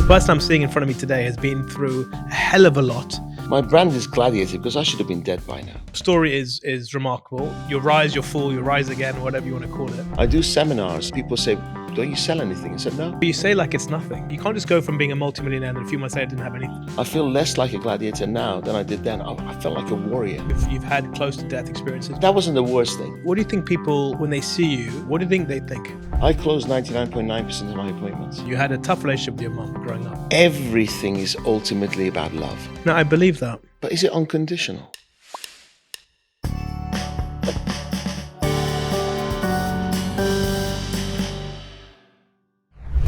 person I'm seeing in front of me today has been through a hell of a lot. My brand is Gladiator because I should have been dead by now. Story is remarkable. You'll rise, you'll fall, you'll rise again, whatever you want to call it. I do seminars. People say, don't you sell anything? I said, no. You say like it's nothing. You can't just go from being a multi-millionaire and a few months later didn't have anything. I feel less like a gladiator now than I did then. I felt like a warrior. If you've had close to death experiences. That wasn't the worst thing. What do you think people, when they see you, what do you think they think? I closed 99.9% of my appointments. You had a tough relationship with your mum growing up. Everything is ultimately about love. No, I believe that. But is it unconditional?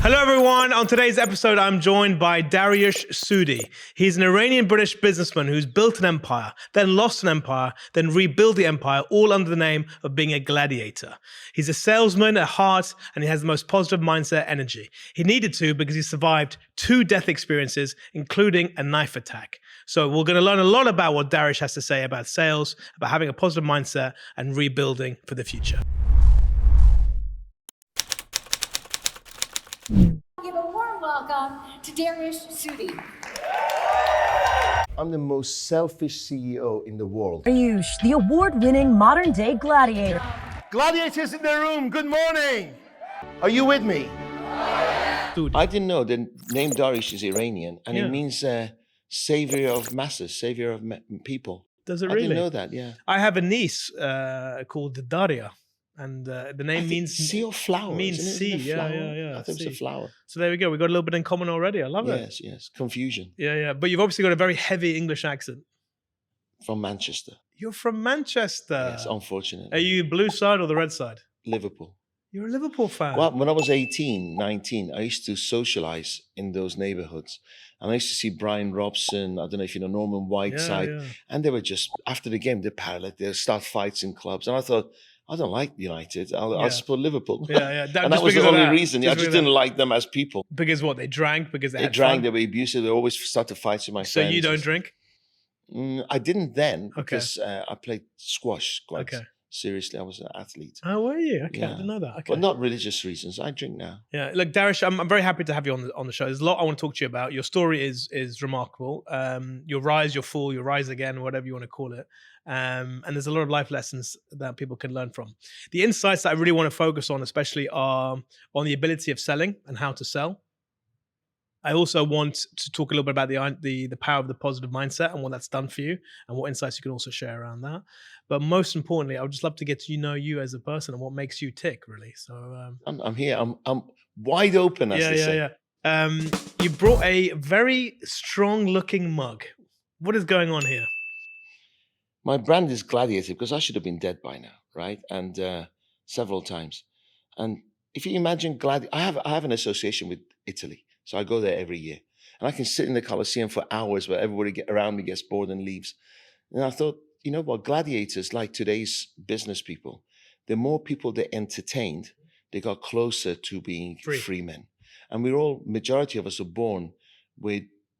Hello everyone, on today's episode I'm joined by Dariush Soudi. He's an Iranian-British businessman who's built an empire, then lost an empire, then rebuilt the empire, all under the name of being a gladiator. He's a salesman at heart and he has the most positive mindset energy. He needed to because he survived 2 death experiences, including a knife attack. So we're going to learn a lot about what Dariush has to say about sales, about having a positive mindset and rebuilding for the future. Give a warm welcome to Dariush Soudi. I'm the most selfish CEO in the world. Dariush, the award-winning modern-day gladiator. Gladiators in the room, good morning. Are you with me? Dude. I didn't know the name Dariush is Iranian and it means savior of masses, savior of people. Does it really? I didn't know that, yeah. I have a niece called Daria. And the name means sea of flowers. Means sea, yeah. I thought it was a flower. So there we go. We got a little bit in common already. I love it. Yes. Confusion. Yeah. But you've obviously got a very heavy English accent. From Manchester. You're from Manchester. Yes, unfortunately. Are you blue side or the red side? Liverpool. You're a Liverpool fan. Well, when I was 18, 19, I used to socialize in those neighborhoods. And I used to see Brian Robson, I don't know if you know, Norman Whiteside. Yeah. And they were just, after the game, they'd start fights in clubs. And I thought, I don't like United. I'll support Liverpool. Yeah. And that was the only reason. I just didn't like them as people. Because what? They drank? Because they had drank, fun? They were abusive. They always started fights with my friends. So you don't drink? I didn't then because I played squash quite seriously. I was an athlete. Oh, were you? Okay, I didn't know that. Okay. But not religious reasons. I drink now. Yeah, look, Dariush, I'm very happy to have you on the show. There's a lot I want to talk to you about. Your story is remarkable. You'll rise, you'll fall, you'll rise again, whatever you want to call it. And there's a lot of life lessons that people can learn from. The insights that I really want to focus on, especially, are on the ability of selling and how to sell. I also want to talk a little bit about the power of the positive mindset and what that's done for you and what insights you can also share around that. But most importantly, I would just love to get to know you as a person and what makes you tick, really. So I'm here. I'm wide open, as they say. You brought a very strong-looking mug. What is going on here? My brand is Gladiator because I should have been dead by now, right? And several times. And if you imagine I have an association with Italy. So I go there every year. And I can sit in the Colosseum for hours where everybody around me gets bored and leaves. And I thought, you know what, gladiators, like today's business people, the more people they entertained, they got closer to being free men. And majority of us are born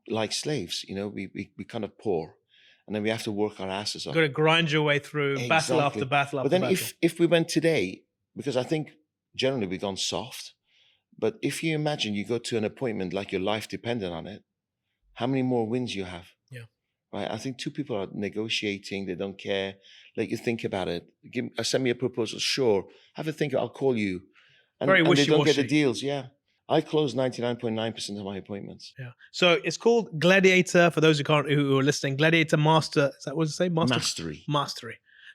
like slaves, we kind of poor. And then we have to work our asses off. You've got to grind your way through battle after battle after battle. But then if we went today, because I think generally we've gone soft, but if you imagine you go to an appointment like your life depended on it, how many more wins you have? Yeah. Right. I think 2 people are negotiating. They don't care. Let you think about it. Send me a proposal. Sure. Have a think. I'll call you. And they don't get the deals. Yeah. I close 99.9% of my appointments. Yeah. So it's called Gladiator, for those who are listening, Gladiator Master. Is that what it say? Mastery.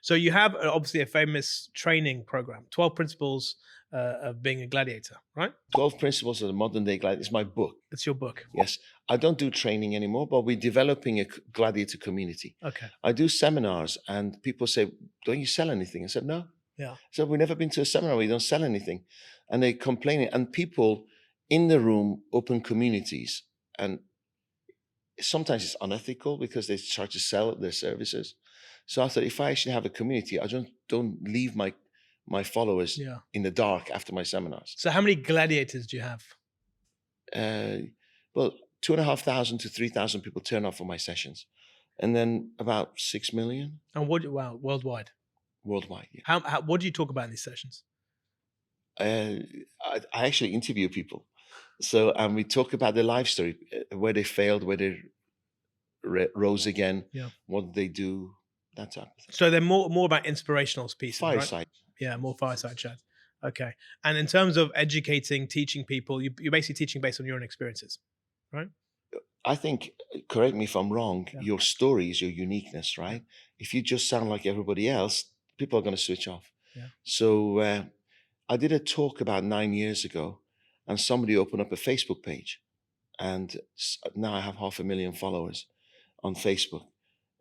So you have obviously a famous training program, 12 principles of being a gladiator, right? 12 Principles of the Modern Day Gladiator. It's my book. It's your book. Yes. I don't do training anymore, but we're developing a gladiator community. Okay. I do seminars and people say, don't you sell anything? I said, no. Yeah. So we've never been to a seminar where you don't sell anything. And they complain. And people in the room open communities. And sometimes it's unethical because they try to sell their services. So I thought, if I actually have a community, I don't leave my followers in the dark after my seminars. So how many gladiators do you have? Well, 2,500 to 3,000 people turn up for my sessions. And then about 6 million. And worldwide? Worldwide, yeah. What do you talk about in these sessions? I actually interview people. So, and we talk about their life story, where they failed, where they rose again, Yeah. what they do, that type of thing. So they're more about inspirational pieces, right? Fireside. Yeah, more fireside chats. Okay. And in terms of educating, teaching people, you're basically teaching based on your own experiences, right? I think, correct me if I'm wrong, Yeah. your story is your uniqueness, right? If you just sound like everybody else, people are going to switch off. Yeah. So I did a talk about 9 years ago, and somebody opened up a Facebook page, and now I have 500,000 followers on Facebook.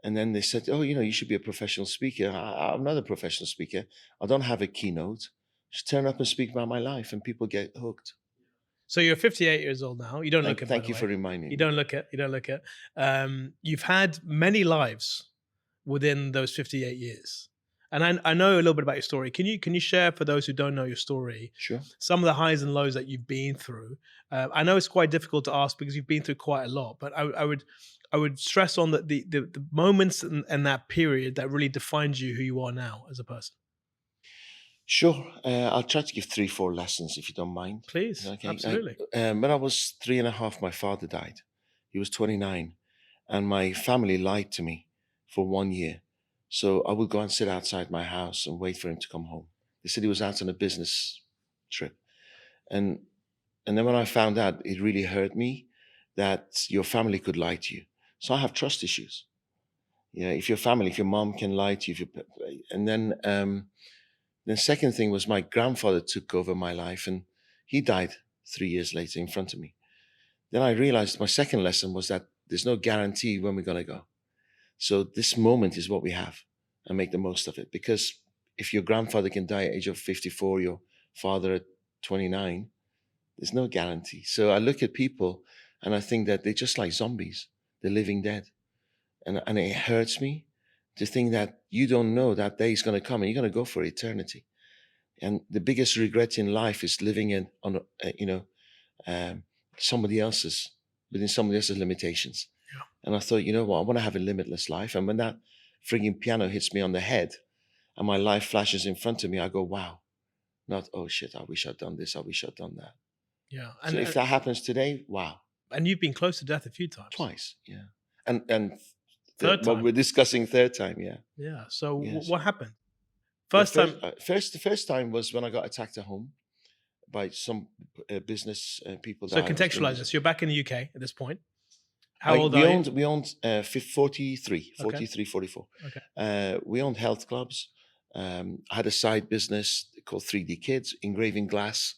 And then they said, "Oh, you should be a professional speaker." I'm not a professional speaker. I don't have a keynote. Just turn up and speak about my life, and people get hooked. So you're 58 years old now. You don't look it. Thank you for reminding me. You don't look it. You don't look it. You've had many lives within those 58 years. And I know a little bit about your story. Can you share, for those who don't know your story, Sure. some of the highs and lows that you've been through? I know it's quite difficult to ask because you've been through quite a lot, but I would stress on that the moments and that period that really defined you, who you are now as a person. Sure. I'll try to give 3-4 lessons if you don't mind. Please, Okay. absolutely. When I was 3.5, my father died. He was 29, and my family lied to me for 1 year. So I would go and sit outside my house and wait for him to come home. They said he was out on a business trip. And then when I found out, it really hurt me that your family could lie to you. So I have trust issues. If your mom can lie to you, and then the second thing was my grandfather took over my life, and he died 3 years later in front of me. Then I realized my second lesson was that there's no guarantee when we're going to go. So this moment is what we have, and make the most of it. Because if your grandfather can die at the age of 54, your father at 29, there's no guarantee. So I look at people and I think that they're just like zombies. They're living dead. And it hurts me to think that you don't know that day is going to come and you're going to go for eternity. And the biggest regret in life is living within somebody else's limitations. Yeah. And I thought, you know what, I want to have a limitless life. And when that frigging piano hits me on the head and my life flashes in front of me, I go, wow. Not, oh shit, I wish I'd done this, I wish I'd done that. Yeah. So if that happens today, wow. And you've been close to death a few times. Twice, yeah. And third time. we're discussing third time, yeah. Yeah. So Yes. What happened? The first time was when I got attacked at home by some business people. So contextualize this. You're back in the UK at this point. How old are you? We owned 43, 44. Okay. We owned health clubs. I had a side business called 3D Kids, engraving glass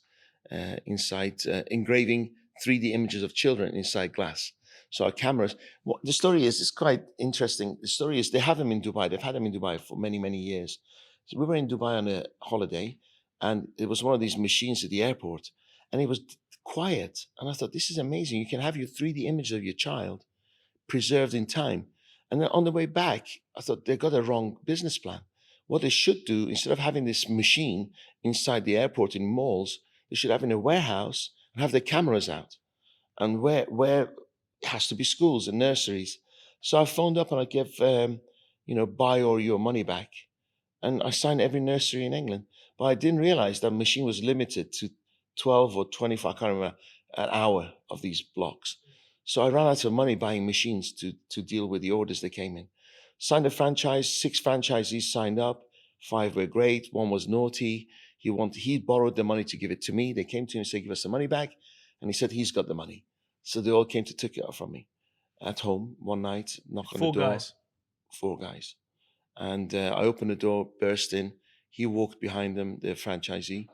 inside, engraving 3D images of children inside glass. So our cameras, the story is, it's quite interesting. The story is they have them in Dubai. They've had them in Dubai for many, many years. So we were in Dubai on a holiday, and it was one of these machines at the airport, and it was quiet. And I thought, this is amazing. You can have your 3D image of your child preserved in time. And then on the way back, I thought they got a wrong business plan. What they should do, instead of having this machine inside the airport in malls, they should have in a warehouse and have the cameras out. And where it has to be schools and nurseries. So I phoned up and I gave, buy or your money back. And I signed every nursery in England. But I didn't realize that machine was limited to 12 or 25, I can't remember, an hour of these blocks. So I ran out of money buying machines to deal with the orders that came in. Signed a franchise, 6 franchisees signed up, 5 were great, 1 was naughty. He borrowed the money to give it to me. They came to him and said, give us the money back. And he said, he's got the money. So they all came to take it off from me at home one night, knock on the door. 4 guys. And I opened the door, burst in. He walked behind them, the franchisee,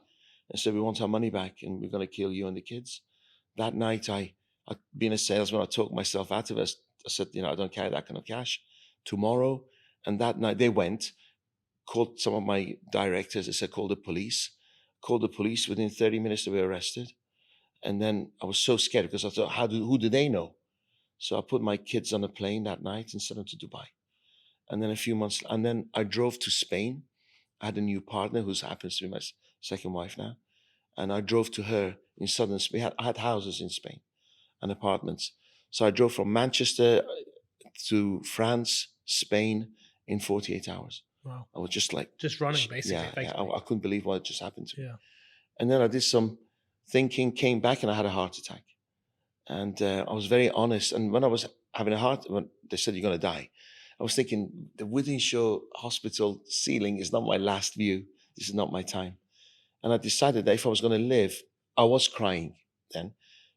and said, we want our money back and we're going to kill you and the kids. That night, being a salesman, I talked myself out of it. I said, I don't carry that kind of cash. Tomorrow. And that night they went, called some of my directors. They said, call the police. Called the police. Within 30 minutes, they were arrested. And then I was so scared because I thought, who do they know? So I put my kids on a plane that night and sent them to Dubai. And then a few months, and then I drove to Spain. I had a new partner who happens to be my second wife now. And I drove to her in southern Spain. I had houses in Spain and apartments. So I drove from Manchester to France, Spain in 48 hours. Wow. I was just like... Just running, basically. Yeah, I couldn't believe what just happened to me. Yeah. And then I did some thinking, came back, and I had a heart attack. And I was very honest. And when I was having when they said you're going to die, I was thinking the Wythenshawe Hospital ceiling is not my last view. This is not my time. And I decided that if I was going to live, I was crying then,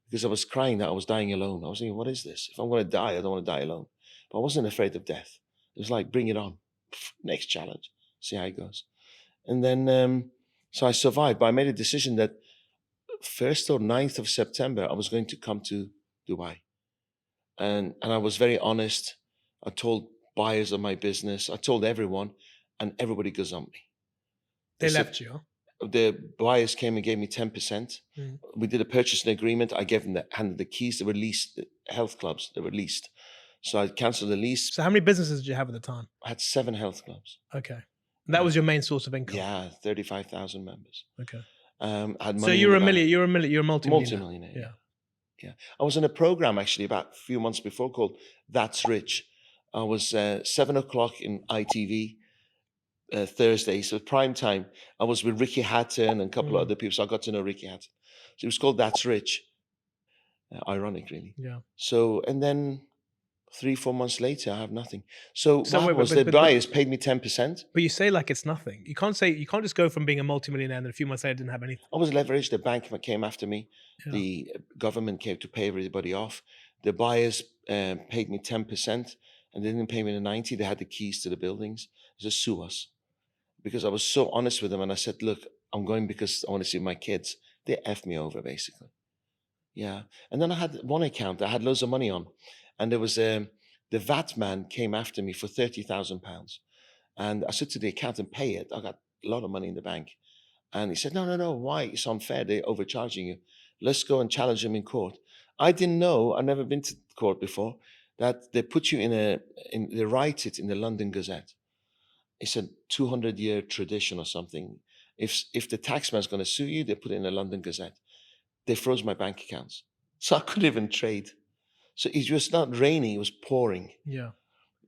because I was crying that I was dying alone. I was thinking, what is this? If I'm going to die, I don't want to die alone. But I wasn't afraid of death. It was like, bring it on. Next challenge. See how it goes. And then, so I survived. But I made a decision that 1st or 9th of September, I was going to come to Dubai. And I was very honest. I told buyers of my business. I told everyone, and everybody gazumped me. They said- left you. Huh? The buyers came and gave me 10%. Mm. We did a purchasing agreement. I gave them handed the keys. They were leased, the health clubs, they were leased. So I canceled the lease. So how many businesses did you have at the time? I had 7 health clubs. Okay. And that was your main source of income? Yeah, 35,000 members. Okay. I had money So in you're the a bank. you're a multi-millionaire. Multi-millionaire. Yeah. Yeah. I was in a program actually about a few months before called That's Rich. I was 7 o'clock in ITV Thursday, so prime time. I was with Ricky Hatton and a couple of other people, so I got to know Ricky Hatton. So it was called That's Rich. Ironic, really. Yeah. So, and then 3-4 months later, I have nothing. So wait, what but- the but- buyers paid me 10%. But you say like it's nothing. You can't just go from being a multi-millionaire and then a few months later didn't have anything. I was leveraged. The bank came after me. Yeah. The government came to pay everybody off. The buyers paid me 10%, and they didn't pay me the 90. They had the keys to the buildings. They just sue us. Because I was so honest with them, and I said, look, I'm going because I want to see my kids. They effed me over, basically. Yeah. And then I had one account I had loads of money on. And there was the VAT man came after me for £30,000. And I said to the accountant, pay it. I got a lot of money in the bank. And he said, no, why? It's unfair. They're overcharging you. Let's go and challenge them in court. I didn't know, I've never been to court before, that they put you they write it in the London Gazette. It's a 200-year tradition or something. If the taxman's going to sue you, they put it in the London Gazette. They froze my bank accounts. So I couldn't even trade. So it was not raining, it was pouring. Yeah.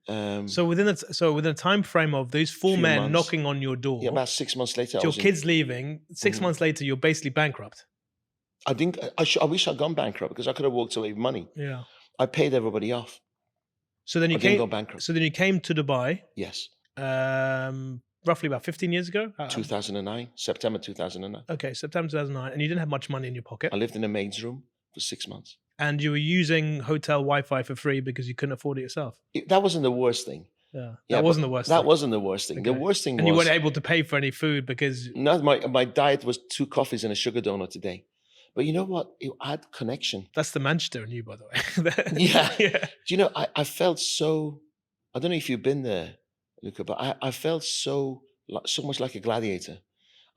Um, So within a time frame of those 4 Few men months. knocking on your door, yeah, about 6 months later, I your was in- kids leaving, 6 Mhm. months later, you're basically bankrupt. I think I wish I'd gone bankrupt because I could have walked away with money. Yeah. I paid everybody off. So then you I didn't came. go bankrupt. So then you came to Dubai, Yes, roughly about 15 years ago. 2009, September 2009. Okay, September 2009, and you didn't have much money in your pocket, I lived in a maid's room for 6 months. and you were using hotel Wi-Fi for free because you couldn't afford it yourself. That wasn't the worst thing. Yeah, Yeah, that wasn't but the worst. That thing. wasn't the worst thing. The Okay. worst thing And you was weren't able to pay for any food because not my diet was 2 coffees and a sugar donut a day. But you know what? I had connection. that's the Manchester in you, by the way. Yeah. Yeah. Do you know, I felt so, I don't know if you've been there, Luca, but I felt so much like a gladiator.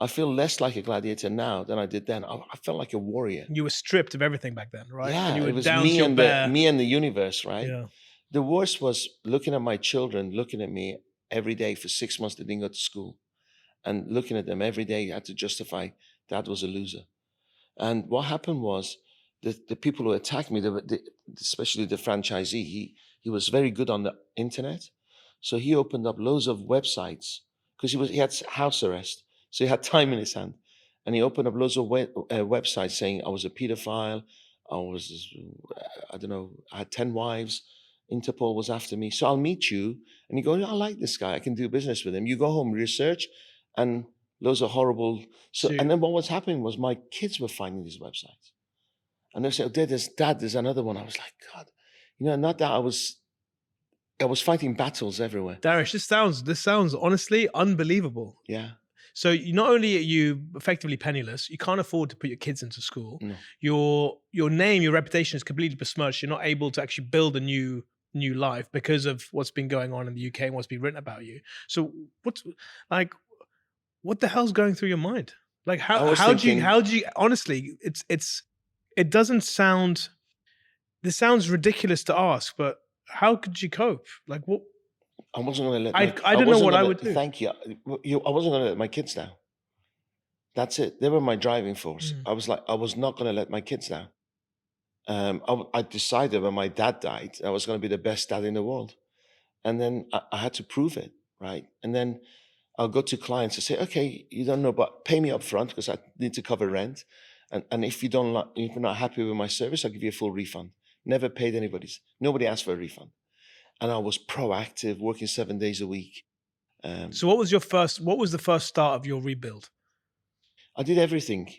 I feel less like a gladiator now than I did then. I felt like a warrior. You were stripped of everything back then, right? Yeah, and you were it was down to me your and bare. me and the universe, right? Yeah. The worst was looking at my children, looking at me every day for 6 months. They didn't go to school, and looking at them every day, I had to justify Dad was a loser. And what happened was the people who attacked me, especially the franchisee, he was very good on the internet, so he opened up loads of websites because he had house arrest, so he had time in his hand, and he opened up loads of websites saying I was a pedophile, I don't know, I had 10 wives. Interpol was after me. So I'll meet you. And you go, I like this guy. I can do business with him. You go home, research, and those are horrible. So, So- and then what was happening was my kids were finding these websites. And they said, Dad, there's another one. I was like, God, not that I was fighting battles everywhere. Dariush, this sounds honestly unbelievable. Yeah. So not only are you effectively penniless, you can't afford to put your kids into school. No. Your name, your reputation is completely besmirched. You're not able to actually build a new life because of what's been going on in the UK and what's been written about you. So what the hell's going through your mind? Like how do you honestly? It doesn't sound. This sounds ridiculous to ask, but how could you cope? Like what? I wasn't going to let. I don't know what I would do. Thank you. I wasn't going to let my kids down. That's it. They were my driving force. Mm. I was not going to let my kids down. I decided when my dad died, I was going to be the best dad in the world, and then I had to prove it, right? And then I'll go to clients and say, okay, you don't know, but pay me up front because I need to cover rent, And if if you're not happy with my service, I'll give you a full refund. Never paid nobody asked for a refund. And I was proactive, working 7 days a week. So what was the first start of your rebuild? I did everything.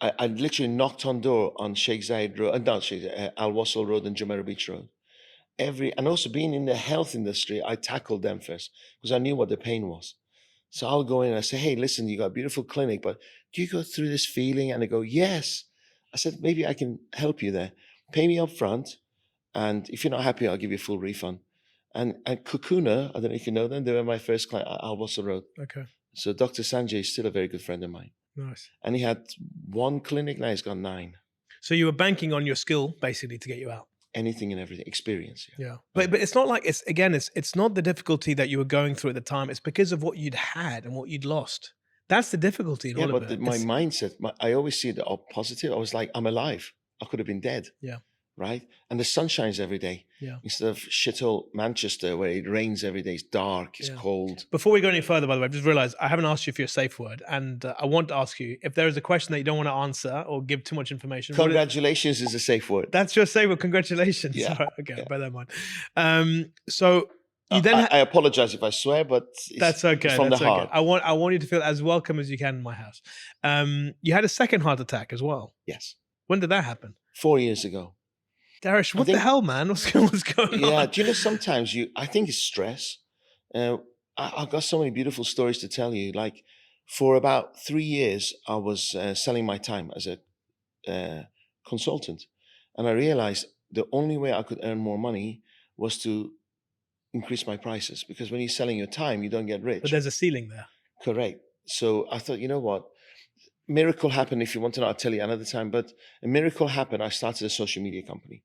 I literally knocked on door on Sheikh Zayed Road, not Sheikh Zayed, Al Wasl Road and Jumeirah Beach Road. And also being in the health industry, I tackled them first because I knew what the pain was. So I'll go in and I say, hey, listen, you got a beautiful clinic, but do you go through this feeling? And they go, yes. I said, maybe I can help you there. Pay me up front. And if you're not happy, I'll give you a full refund. And Kukuna, I don't know if you know them, they were my first client at Al Wasl Road. Okay. So Dr. Sanjay is still a very good friend of mine. Nice. And he had 1 clinic, now he's got 9. So you were banking on your skill basically to get you out. Anything and everything, experience. Yeah. But it's not like it's not the difficulty that you were going through at the time. It's because of what you'd had and what you'd lost. That's the difficulty in all of it. My mindset, I always see the positive. I was like, I'm alive. I could have been dead. Yeah. Right? And the sun shines every day. Yeah. Instead of shithole Manchester where it rains every day, it's dark, it's cold. Before we go any further, by the way, I've just realized I haven't asked you for your safe word. And I want to ask you, if there is a question that you don't want to answer or give too much information. Congratulations is a safe word. That's your safe word. Congratulations. Yeah. Right, okay, I'll bear that in mind. So you then... I apologize if I swear, but that's okay. It's from the heart. I want you to feel as welcome as you can in my house. You had a second heart attack as well. Yes. When did that happen? 4 years ago. Dariush, what the hell, man? What's going on? Yeah, do you know, sometimes I think it's stress. I've got so many beautiful stories to tell you. Like, for about 3 years, I was selling my time as a consultant. And I realized the only way I could earn more money was to increase my prices. Because when you're selling your time, you don't get rich. But there's a ceiling there. Correct. So I thought, you know what? Miracle happened. If you want to know, I'll tell you another time. But a miracle happened. I started a social media company.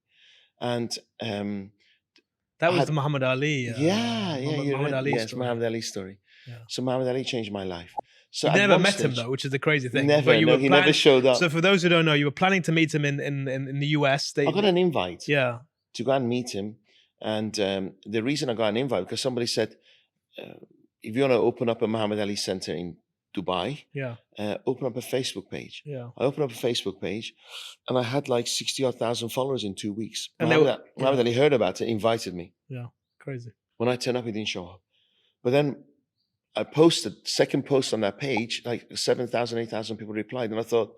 And that was the Muhammad Ali. Muhammad Ali's story. Yeah. So Muhammad Ali changed my life. So you never met him though, which is the crazy thing. He never showed up. So for those who don't know, you were planning to meet him in the US. I got an invite. Yeah. To go and meet him, and the reason I got an invite because somebody said, if you want to open up a Muhammad Ali Center in Dubai, open up a Facebook page. Yeah. I opened up a Facebook page and I had like 60,000 followers in 2 weeks. And Muhammad Ali heard about it, invited me. Yeah, crazy. When I turned up, he didn't show up. But then I posted, second post on that page, like 7,000, 8,000 people replied. And I thought,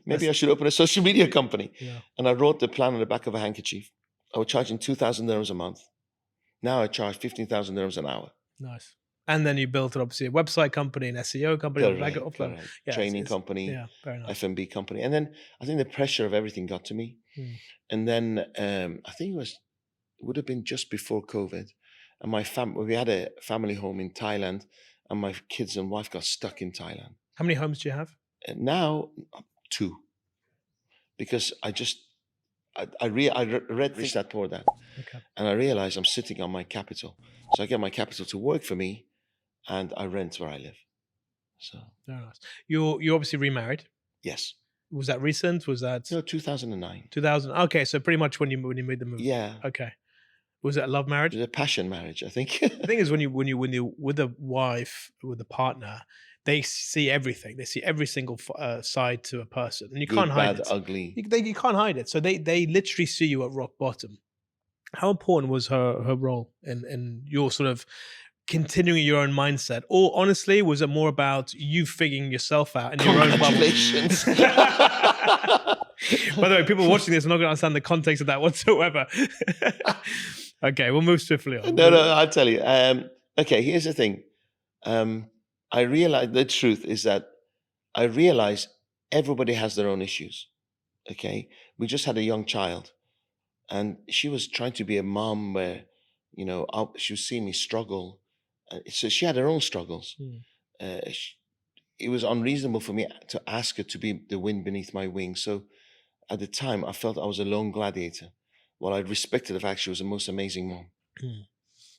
maybe I should open a social media company. Yeah. And I wrote the plan on the back of a handkerchief. I was charging 2,000 dirhams a month. Now I charge 15,000 dirhams an hour. Nice. And then you built obviously a website company, an SEO company, training company, very nice. F&B company. And then I think the pressure of everything got to me. And then I think it would have been just before COVID. And we had a family home in Thailand and my kids and wife got stuck in Thailand. How many homes do you have? And now 2. Because I read this, that, or that. Okay. And I realized I'm sitting on my capital. So I get my capital to work for me and I rent where I live. So very nice. You obviously remarried. Yes. Was that recent? Was that 2009? 2000. Okay, so pretty much when you made the move. Yeah. Okay. Was it a love marriage? It was a passion marriage, I think. The thing is, when you with a wife, with a partner, they see everything. They see every single side to a person, and you can't hide it. Ugly. You can't hide it. So they literally see you at rock bottom. How important was her role in your sort of continuing your own mindset? Or honestly, was it more about you figuring yourself out in your own bubble? Congratulations. By the way, people watching this are not going to understand the context of that whatsoever. Okay, we'll move swiftly on. No, I'll tell you. Okay, here's the thing. I realize the truth is that I realize everybody has their own issues. Okay, we just had a young child. And she was trying to be a mom where, she was seeing me struggle. So she had her own struggles. It was unreasonable for me to ask her to be the wind beneath my wings. So at the time, I felt I was a lone gladiator. While I respected the fact she was the most amazing mom.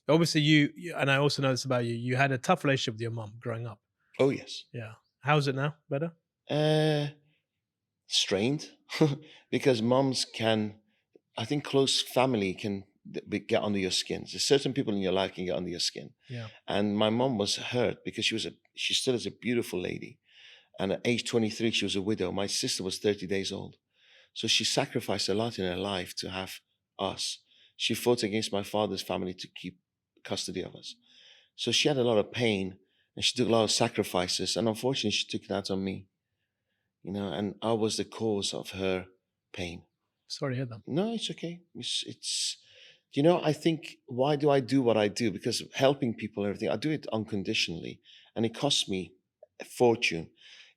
Obviously, you, and I also noticed about you had a tough relationship with your mom growing up. Oh, yes. Yeah. How's it now? Better? Strained. Because moms I think close family can get under your skin. There's certain people in your life can get under your skin. Yeah. And my mom was hurt because she still is a beautiful lady. And at age 23, she was a widow. My sister was 30 days old. So she sacrificed a lot in her life to have us. She fought against my father's family to keep custody of us. So she had a lot of pain and she took a lot of sacrifices. And unfortunately, she took it out on me, and I was the cause of her pain. Sorry to hear that. No, it's okay. It's I think, why do I do what I do? Because helping people and everything, I do it unconditionally and it costs me a fortune.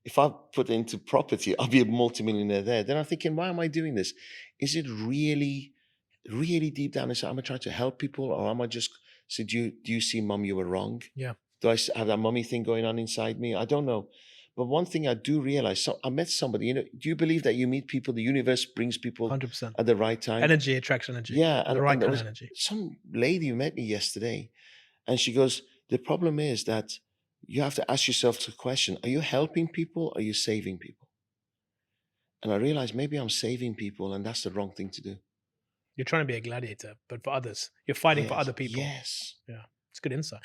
If I put it into property, I'll be a multi-millionaire there. Then I'm thinking, why am I doing this? Is it really, really deep down inside, am I trying to help people, or am I just, so do you see, Mum, you were wrong? Yeah. Do I have that mummy thing going on inside me? I don't know. But one thing I do realize, so I met somebody, do you believe that you meet people, the universe brings people 100%. at the right time? Energy attracts energy. Yeah. The right and there kind was of energy. some lady who met me yesterday, and she goes, the problem is that you have to ask yourself the question, are you helping people or are you saving people? And I realized maybe I'm saving people, and that's the wrong thing to do. You're trying to be a gladiator, but for others. You're fighting for Yes, other people. Yes. Yeah. It's good insight.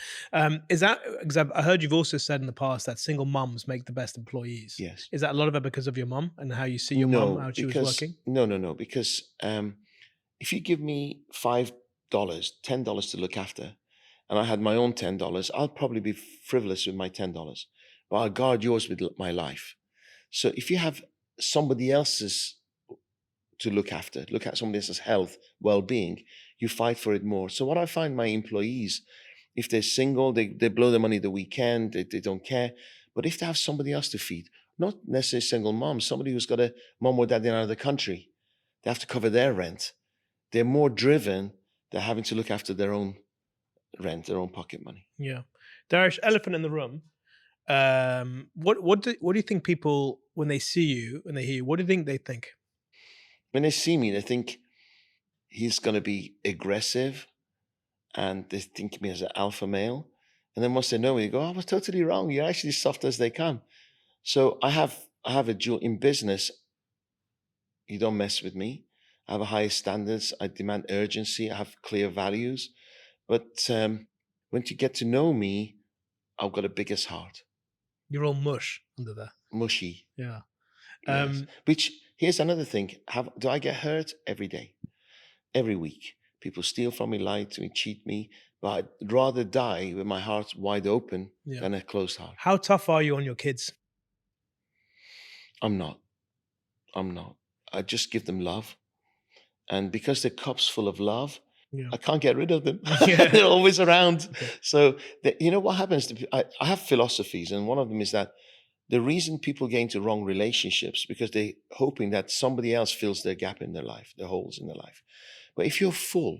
Is that, because I heard you've also said in the past that single mums make the best employees. Yes. Is that a lot of it because of your mum and how you see your mum, how she was working? No, because if you give me $5, $10 to look after, and I had my own $10, I'll probably be frivolous with my $10, but I'll guard yours with my life. So if you have somebody else's to look at somebody else's health, well-being, you fight for it more. So what I find, my employees, if they're single, they blow their money the weekend, they don't care. But if they have somebody else to feed, not necessarily single mom, somebody who's got a mom or dad in another country, they have to cover their rent. They're more driven. They're having to look after their own rent, their own pocket money. Yeah. Dariush, elephant in the room. What do you think people, when they see you, when they hear you, what do you think they think? When they see me, they think he's going to be aggressive, and they think of me as an alpha male. And then once they know me, they go, "Oh, I was totally wrong. You're actually soft as they come." So I have a dual in business. You don't mess with me. I have a higher standards. I demand urgency. I have clear values. But when you get to know me, I've got a biggest heart. You're all mush under there. Mushy. Yeah. Yes. Which, here's another thing. Do I get hurt? Every day, every week? People steal from me, lie to me, cheat me. But I'd rather die with my heart wide open than a closed heart. How tough are you on your kids? I'm not. I just give them love. And because they're cups full of love, I can't get rid of them. They're always around. Okay. So, what happens? I have philosophies, and one of them is that the reason people get into wrong relationships because they're hoping that somebody else fills their gap in their life, their holes in their life. But if you're full,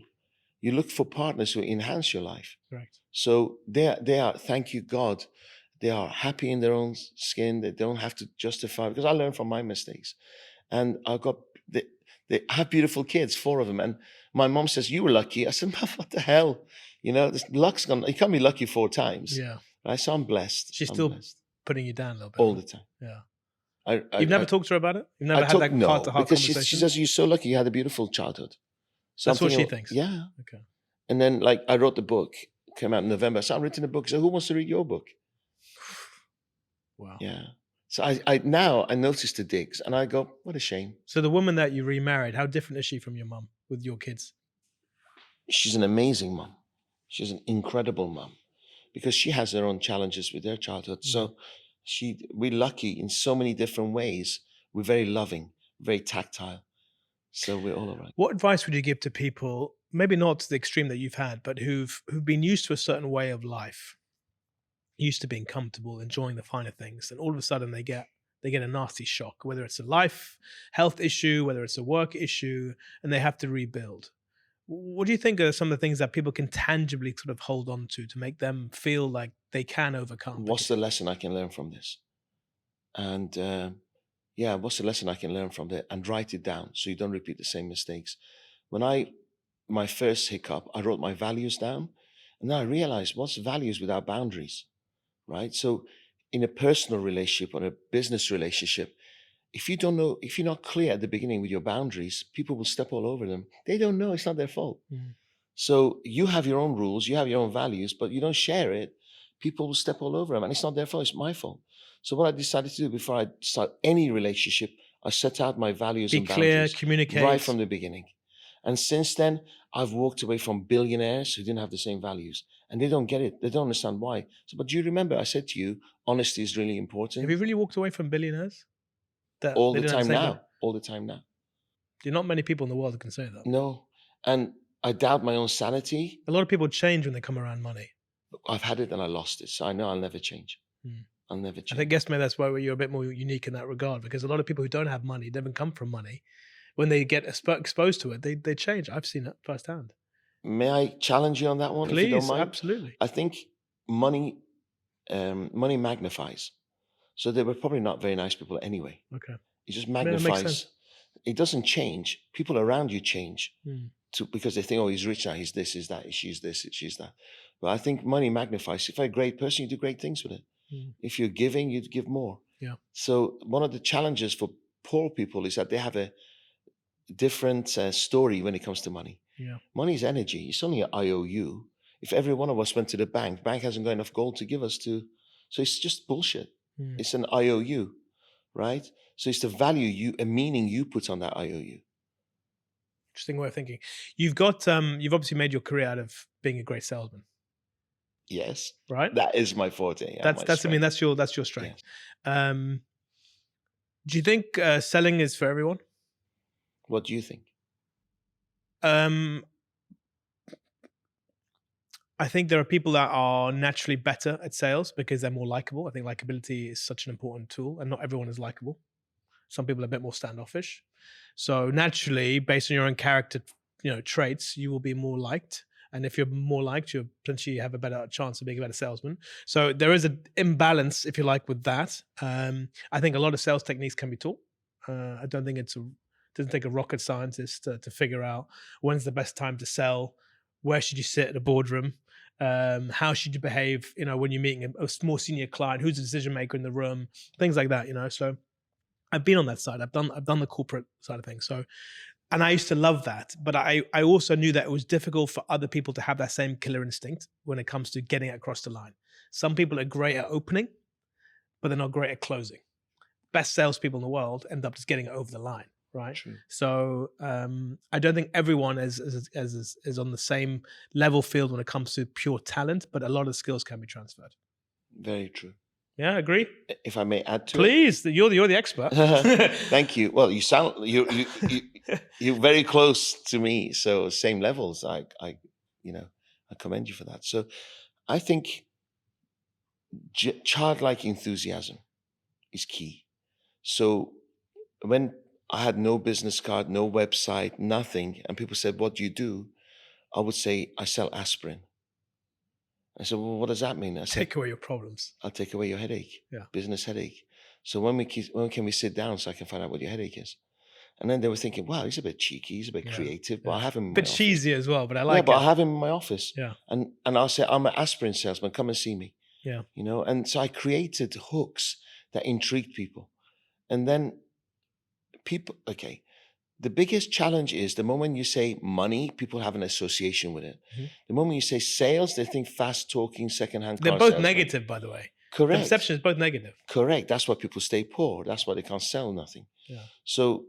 you look for partners who enhance your life. Right. So they are, thank you God, they are happy in their own skin. They don't have to justify, because I learned from my mistakes. And they have beautiful kids, 4 of them. And my mom says, "You were lucky." I said, "What the hell? This luck's gone. You can't be lucky 4 times." Yeah. Right? So I'm blessed. She's still blessed. Putting you down a little bit. All the time. Yeah. You've never talked to her about it? You've never had that heart-to-heart because conversation? she says, "You're so lucky. You had a beautiful childhood." So that's what she thinks? Yeah. Okay. And then, I wrote the book, came out in November. So I've written a book. So who wants to read your book? Wow. Yeah. So I now notice the digs, and I go, what a shame. So the woman that you remarried, how different is she from your mum with your kids? She's an amazing mum. She's an incredible mum, because she has her own challenges with her childhood. So we're lucky in so many different ways. We're very loving, very tactile. So we're all right. What advice would you give to people, maybe not to the extreme that you've had, but who've been used to a certain way of life, used to being comfortable, enjoying the finer things, and all of a sudden they get a nasty shock, whether it's a health issue, whether it's a work issue, and they have to rebuild. What do you think are some of the things that people can tangibly sort of hold on to make them feel like they can overcome? What's the lesson I can learn from this? And what's the lesson I can learn from that? And write it down so you don't repeat the same mistakes. My first hiccup, I wrote my values down, and then I realized what's values without boundaries, right? So in a personal relationship or a business relationship, if you're not clear at the beginning with your boundaries, people will step all over them. They don't know, it's not their fault. Mm. So you have your own rules, you have your own values, but you don't share it, people will step all over them, and it's not their fault, it's my fault. So what I decided to do before I start any relationship, I set out my values Be and clear, boundaries communicate. right from the beginning. And since then, I've walked away from billionaires who didn't have the same values. And they don't get it. They don't understand why. So, but do you remember I said to you, honesty is really important? Have you really walked away from billionaires? That all they the didn't have time the same now. value? All the time now. There are not many people in the world that can say that. No. And I doubt my own sanity. A lot of people change when they come around money. I've had it and I lost it. So I know I'll never change. I'll never change. I guess maybe that's why you're a bit more unique in that regard, because a lot of people who don't have money, they haven't come from money, when they get exposed to it, they change. I've seen it firsthand. May I challenge you on that one? If you don't Please, mind? absolutely. I think money magnifies. So they were probably not very nice people anyway. Okay. It just Yeah, that makes magnifies. sense. It doesn't change. People around you change Hmm. because they think, oh, he's rich now, he's this, he's that, she's this, she's that. But I think money magnifies. If you're a great person, you do great things with it. If you're giving, you'd give more. Yeah. So one of the challenges for poor people is that they have a different story when it comes to money. Yeah. Money is energy. It's only an IOU. If every one of us went to the bank hasn't got enough gold to give us to. So it's just bullshit. It's an IOU, right? So it's the value a meaning you put on that IOU. Interesting way of thinking. You've obviously made your career out of being a great salesman. Yes. Right? That is my forte. Yeah, that's your strength. Yes. Do you think selling is for everyone? What do you think? I think there are people that are naturally better at sales because they're more likable. I think likability is such an important tool, and not everyone is likable. Some people are a bit more standoffish. So naturally, based on your own character, traits, you will be more liked. And if you're more liked, you potentially have a better chance of being a better salesman. So there is an imbalance, if you like, with that. I think a lot of sales techniques can be taught. I don't think it doesn't take a rocket scientist to figure out when's the best time to sell, where should you sit at a boardroom, how should you behave, when you're meeting a more senior client, who's the decision maker in the room, things like that, So I've been on that side. I've done the corporate side of things. So, and I used to love that, but I also knew that it was difficult for other people to have that same killer instinct when it comes to getting it across the line. Some people are great at opening, but they're not great at closing. Best salespeople in the world end up just getting it over the line, right? True. So I don't think everyone is on the same level field when it comes to pure talent, but a lot of skills can be transferred. Very true. Yeah, agree. If I may add to Please, you're the expert. Thank you. Well, you're very close to me, so same levels. I commend you for that. So, I think childlike enthusiasm is key. So, when I had no business card, no website, nothing, and people said, "What do you do?" I would say, "I sell aspirin." I said, "Well, what does that mean?" I said, Take away your problems. "I'll take away your headache, Yeah. business headache." So when can we sit down so I can find out what your headache is? And then they were thinking, "Wow, he's a bit cheeky, he's a bit creative," but I have him in my bit office. cheesy as well, but I like it. But I have him in my office. Yeah. And I'll say, "I'm an aspirin salesman, come and see me." Yeah. And so I created hooks that intrigued people. And then the biggest challenge is the moment you say money, people have an association with it. Mm-hmm. The moment you say sales, they think fast talking, secondhand car They're both salesman. negative, by the way. Correct. The perception is both negative. Correct. That's why people stay poor. That's why they can't sell nothing. Yeah. So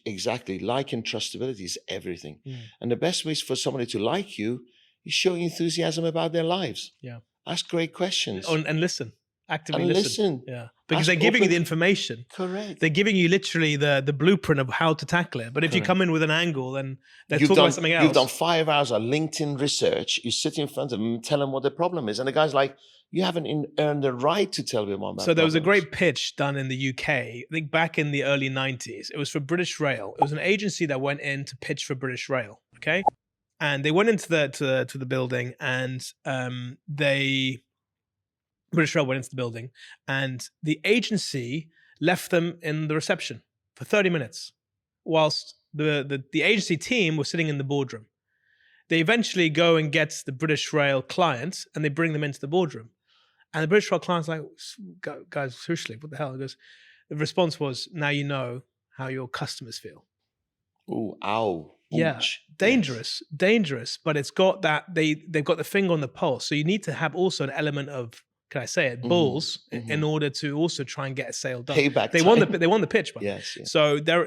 exactly, like and trustability is everything. And the best ways for somebody to like you is show enthusiasm about their lives. Yeah. Ask great questions. And listen. Actively and listen. Yeah. Because they're giving you the information. Correct. They're giving you literally the blueprint of how to tackle it. But if you come in with an angle, then they're talking about something else. You've done 5 hours of LinkedIn research. You sit in front of them and tell them what the problem is. And the guy's like, "You haven't earned the right to tell me what my So there was a problem is." great pitch done in the UK, I think back in the early 90s. It was for British Rail. It was an agency that went in to pitch for British Rail. Okay. And they went into the building, and British Rail went into the building, and the agency left them in the reception for 30 minutes whilst the agency team was sitting in the boardroom. They eventually go and get the British Rail clients, and they bring them into the boardroom. And the British Rail client's like, "Guys, seriously, what the hell?" The response was, "Now you know how your customers feel." Ooh, ow. Yeah, Ouch. dangerous. But it's got that they've got the finger on the pulse. So you need to have also an element of can I say it, Mhm, balls mhm. in order to also try and get a sale done. Payback They won time. the pitch, man. Yes, yes. So there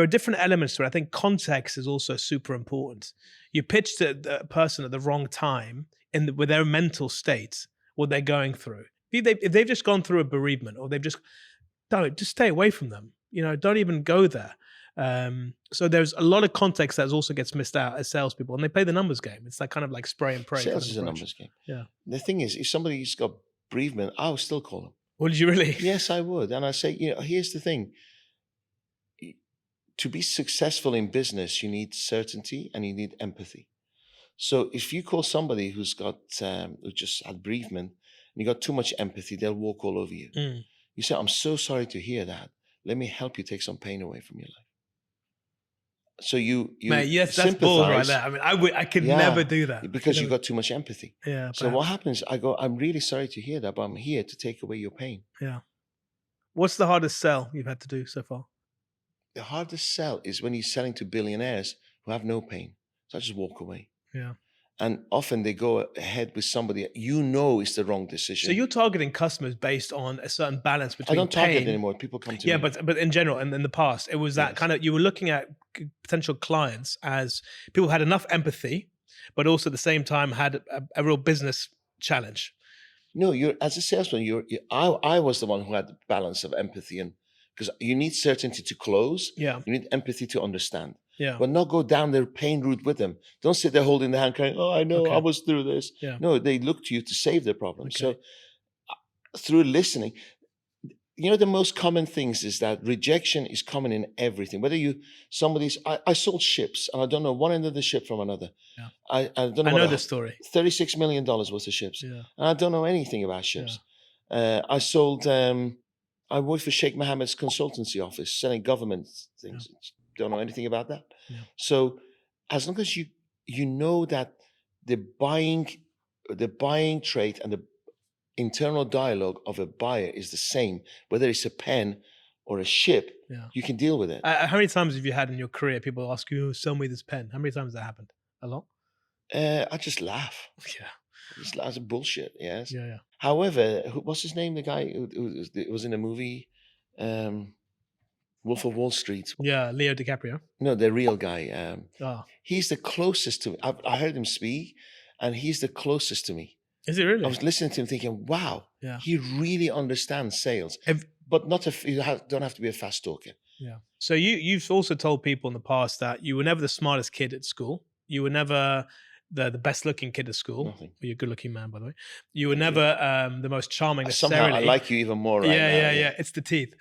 are different elements to it. I think context is also super important. You pitch to the person at the wrong time with their mental state, what they're going through. If they've just gone through a bereavement, or they've just stay away from them. Don't even go there. So there's a lot of context that also gets missed out as salespeople, and they play the numbers game. It's like kind of like spray and pray. Sales is a numbers game. Yeah. The thing is, if somebody's got bereavement, I would still call them. Would you really? Yes, I would. And I say, here's the thing. To be successful in business, you need certainty and you need empathy. So if you call somebody who's got who just had bereavement and you got too much empathy, they'll walk all over you. Mm. You say, I'm so sorry to hear that. Let me help you take some pain away from your life. So you Mate, yes, that's balls right there. I mean, I could never do that. Because you got too much empathy. Yeah. So what happens? I go, I'm really sorry to hear that, but I'm here to take away your pain. Yeah. What's the hardest sell you've had to do so far? The hardest sell is when you're selling to billionaires who have no pain. So I just walk away. Yeah. And often they go ahead with somebody is the wrong decision. So you're targeting customers based on a certain balance between I don't target pain. anymore. People come to me. Yeah, but in general, and in the past, it was that kind of, you were looking at potential clients as people who had enough empathy, but also at the same time had a real business challenge. No, as a salesman, I was the one who had the balance of empathy, and because you need certainty to close. Yeah. You need empathy to understand. Yeah. But not go down their pain route with them. Don't sit there holding the hand crying, oh, I know, Okay. I was through this. Yeah. No, they look to you to save their problem. Okay. So through listening, the most common things is that rejection is common in everything. Whether I sold ships, and I don't know one end of the ship from another. Yeah. I don't know. I know this story. $36 million worth of ships. Yeah. And I don't know anything about ships. I sold, I worked for Sheikh Mohammed's consultancy office, selling government things. Yeah. Don't know anything about that. Yeah. So as long as you know that the buying trait and the internal dialogue of a buyer is the same, whether it's a pen or a ship, you can deal with it. How many times have you had in your career people ask you, oh, sell me this pen? How many times has that happened? A lot? I just laugh. Yeah. It's lots of bullshit, yes. Yeah. However, what's his name? The guy who was in a movie, Wolf of Wall Street. Yeah, Leo DiCaprio. No, the real guy. Oh. He's the closest to me. I heard him speak, and he's the closest to me. Is it really? I was listening to him thinking, wow, he really understands sales. But you don't have to be a fast talker. Yeah. So you've also told people in the past that you were never the smartest kid at school. You were never the best looking kid at school. Nothing. You're a good looking man, by the way. You were never the most charming necessarily. Somehow I like you even more right now. Yeah. It's the teeth.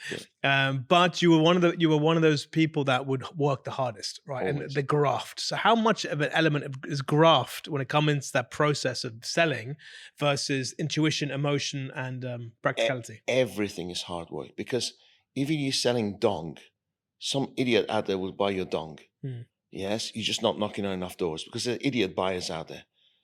Yeah. But you were one of those people that would work the hardest, right? Always. And the graft. So how much of an element is graft when it comes to that process of selling versus intuition, emotion, and practicality? Everything is hard work, because even you're selling dong, some idiot out there will buy your dong. Yes, you're just not knocking on enough doors, because there are idiot buyers out there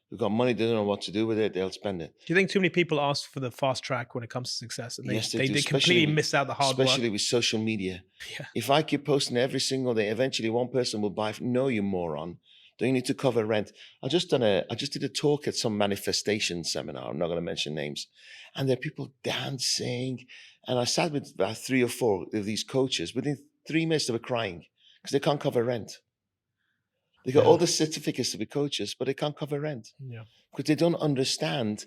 who've got money, they don't know what to do with it, they'll spend it. Do you think too many people ask for the fast track when it comes to success? And Yes, they do. They completely miss out the hard work. Especially with social media. Yeah. If I keep posting every single day, eventually one person will buy. No, you moron. Don't you need to cover rent? I just did a talk at some manifestation seminar. I'm not going to mention names. And there are people dancing. And I sat with about 3 or 4 of these coaches. Within 3 minutes, they were crying because they can't cover rent. They got all the certificates to be coaches, but they can't cover rent. Yeah. Because they don't understand,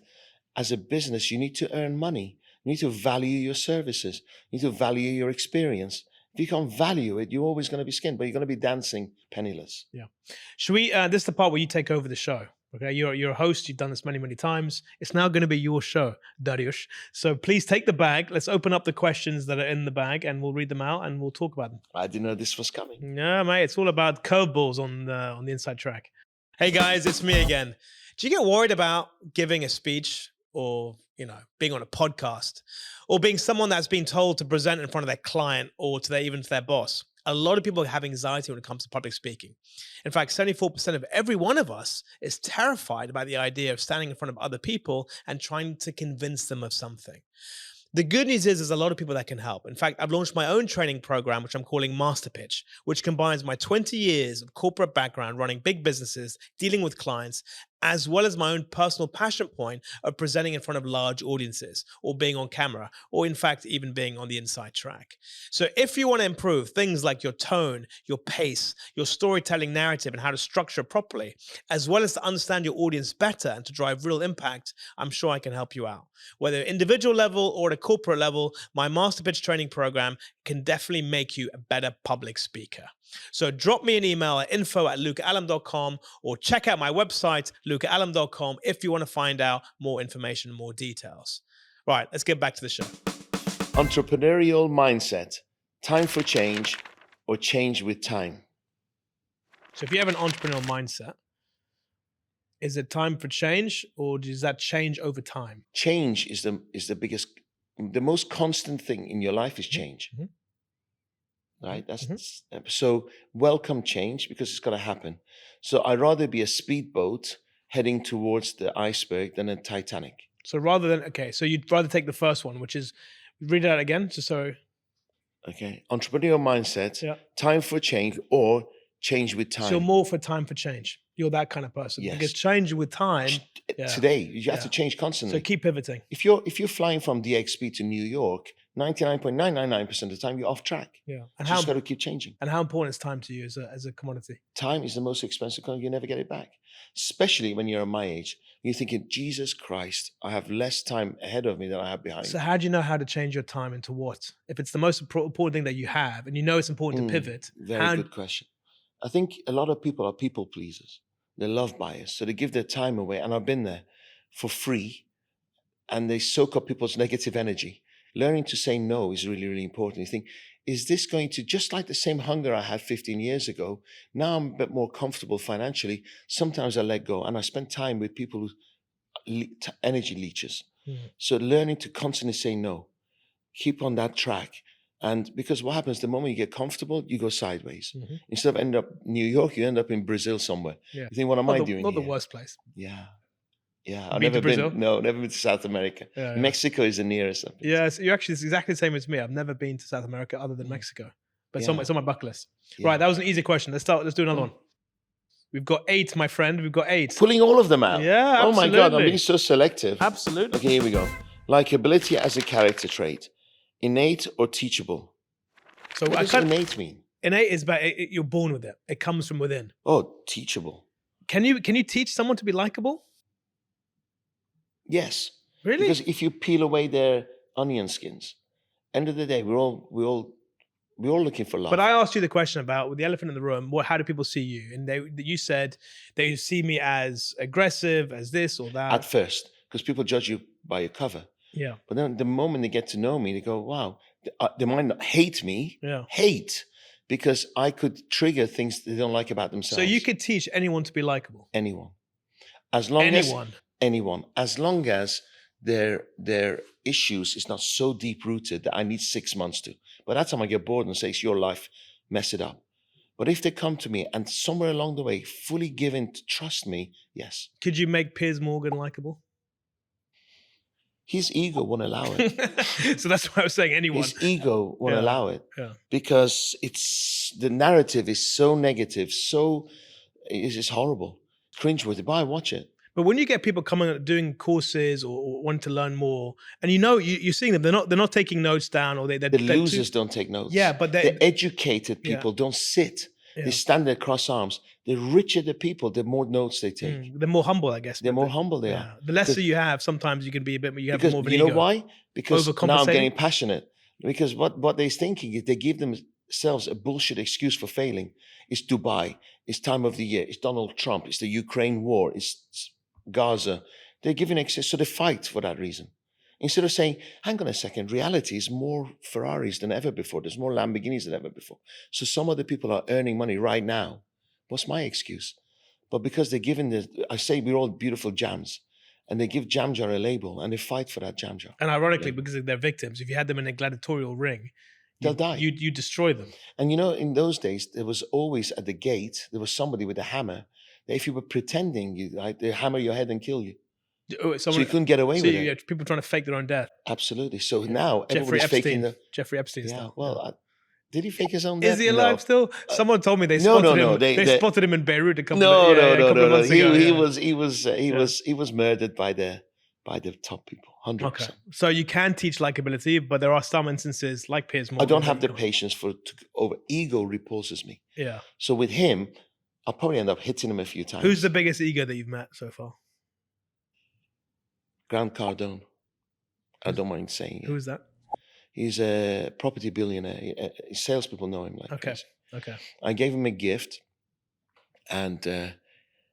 as a business, you need to earn money. You need to value your services. You need to value your experience. If you can't value it, you're always going to be skinned, but you're going to be dancing penniless. Yeah. Should we, this is the part where you take over the show. Okay. You're a host. You've done this many, many times. It's now going to be your show, Dariush. So please take the bag. Let's open up the questions that are in the bag and we'll read them out and we'll talk about them. I didn't know this was coming. Yeah, mate. It's all about curveballs on the inside track. Hey guys, it's me again. Do you get worried about giving a speech or, being on a podcast or being someone that's been told to present in front of their client or even to their boss? A lot of people have anxiety when it comes to public speaking. In fact, 74% of every one of us is terrified about the idea of standing in front of other people and trying to convince them of something. The good news is there's a lot of people that can help. In fact, I've launched my own training program, which I'm calling Master Pitch, which combines my 20 years of corporate background running big businesses, dealing with clients, as well as my own personal passion point of presenting in front of large audiences or being on camera, or in fact, even being on the inside track. So if you want to improve things like your tone, your pace, your storytelling narrative, and how to structure it properly, as well as to understand your audience better and to drive real impact, I'm sure I can help you out. Whether individual level or at a corporate level, my Master Pitch training program can definitely make you a better public speaker. So drop me an email at info@lucaallam.com or check out my website, lucaallam.com, if you want to find out more information and more details. Right, let's get back to the show. Entrepreneurial mindset. Time for change or change with time. So if you have an entrepreneurial mindset, is it time for change or does that change over time? Change is the biggest, the most constant thing in your life is change. Mm-hmm. Right? So welcome change because it's got to happen. So I'd rather be a speedboat heading towards the iceberg than a Titanic. So rather than, okay, so you'd rather take the first one, which is, read it out again, just so. Okay. Entrepreneurial mindset, Yeah. time for change or change with time. So you're more for time for change. You're that kind of person. Yes. Because change with time. Yeah. Today, you have to change constantly. So keep pivoting. If you're flying from DXP to New York, 99.999% of the time you're off track. Yeah. And you just got to keep changing. And how important is time to you as a commodity? Time is the most expensive commodity. You never get it back. Especially when you're my age. You're thinking, Jesus Christ, I have less time ahead of me than I have behind. So how do you know how to change your time into what? If it's the most important thing that you have and you know it's important to pivot. Very good question. I think a lot of people are people pleasers. They're love buyers. So they give their time away. And I've been there for free. And they soak up people's negative energy. Learning to say no is really, really important. You think, is this going to, just like the same hunger I had 15 years ago, now I'm a bit more comfortable financially. Sometimes I let go and I spend time with people who energy leeches. So learning to constantly say no, keep on that track. And because what happens, the moment you get comfortable, you go sideways. Instead of ending up in New York, you end up in Brazil somewhere. Yeah. You think, what am I doing Not here? the worst place. Yeah. I've never been to South America. Yeah. Mexico is the nearest. Yeah, so you're actually exactly the same as me. I've never been to South America other than Mexico. But it's on my bucket list. Yeah. Right, that was an easy question. Let's do another one. We've got 8, my friend. We've got 8. Pulling all of them out. Yeah, absolutely. Oh my God, I'm being so selective. Absolutely. Okay, here we go. Likeability as a character trait. Innate or teachable? So what does innate mean? Innate is about you're born with it. It comes from within. Oh, teachable. Can you teach someone to be likable? Yes. Really? Because if you peel away their onion skins, end of the day, we're all looking for love. But I asked you the question about with the elephant in the room. How do people see you? And you said they see me as aggressive, as this or that. At first, because people judge you by your cover. Yeah. But then the moment they get to know me, they go, "Wow." They might not hate me. Yeah. Hate. Because I could trigger things they don't like about themselves. So you could teach anyone to be likable. Anyone. As long as their issues is not so deep rooted that I need 6 months to. By that time I get bored and say, it's your life, mess it up. But if they come to me and somewhere along the way, fully given to trust me, yes. Could you make Piers Morgan likable? His ego won't allow it. So that's why I was saying anyone. His ego won't allow it. Yeah. Because the narrative is so negative, it's horrible. Cringeworthy. But I watch it. But when you get people coming doing courses or wanting to learn more, and you're seeing them, they're not taking notes down, or they're losers don't take notes. Yeah, but the educated people don't sit. Yeah. They stand there cross arms. The richer the people, the more notes they take. They're more humble, I guess. They're more humble they are. The lesser you have, sometimes you can be you have more of an ego. You know why? Because now I'm getting passionate. Because what they're thinking is they give themselves a bullshit excuse for failing. It's Dubai. It's time of the year. It's Donald Trump. It's the Ukraine war. It's Gaza. They're giving excess, so they fight for that reason. Instead of saying, hang on a second, reality is more Ferraris than ever before. There's more Lamborghinis than ever before. So some other people are earning money right now. What's my excuse? But because they're given I say we're all beautiful jams, and they give jam jar a label, and they fight for that jam jar. And ironically, because they're victims, if you had them in a gladiatorial ring, they'll die. You destroy them. And in those days, there was always at the gate, there was somebody with a hammer. That if you were pretending, they hammer your head and kill you. So you couldn't get away with it. People trying to fake their own death. Absolutely. So now everybody's faking Jeffrey Epstein. Yeah, well, Did he fake his own death? Is he alive No. still? Someone told me they no, spotted no, him. they- They they- spotted him in Beirut a couple No, of, no, no, couple no, of no. months He, ago. he yeah. was he Yeah. was murdered by the top people. 100%. Okay. So you can teach likability, but there are some instances like Piers I Morgan. don't that have you the can't. patience for over. Ego repulses me. Yeah. So with him, I'll probably end up hitting him a few times. Who's the biggest ego that you've met so far? Grant Cardone? I don't mind saying it. Who is that? He's a property billionaire. Salespeople know him like Okay. crazy. Okay. I gave him a gift, and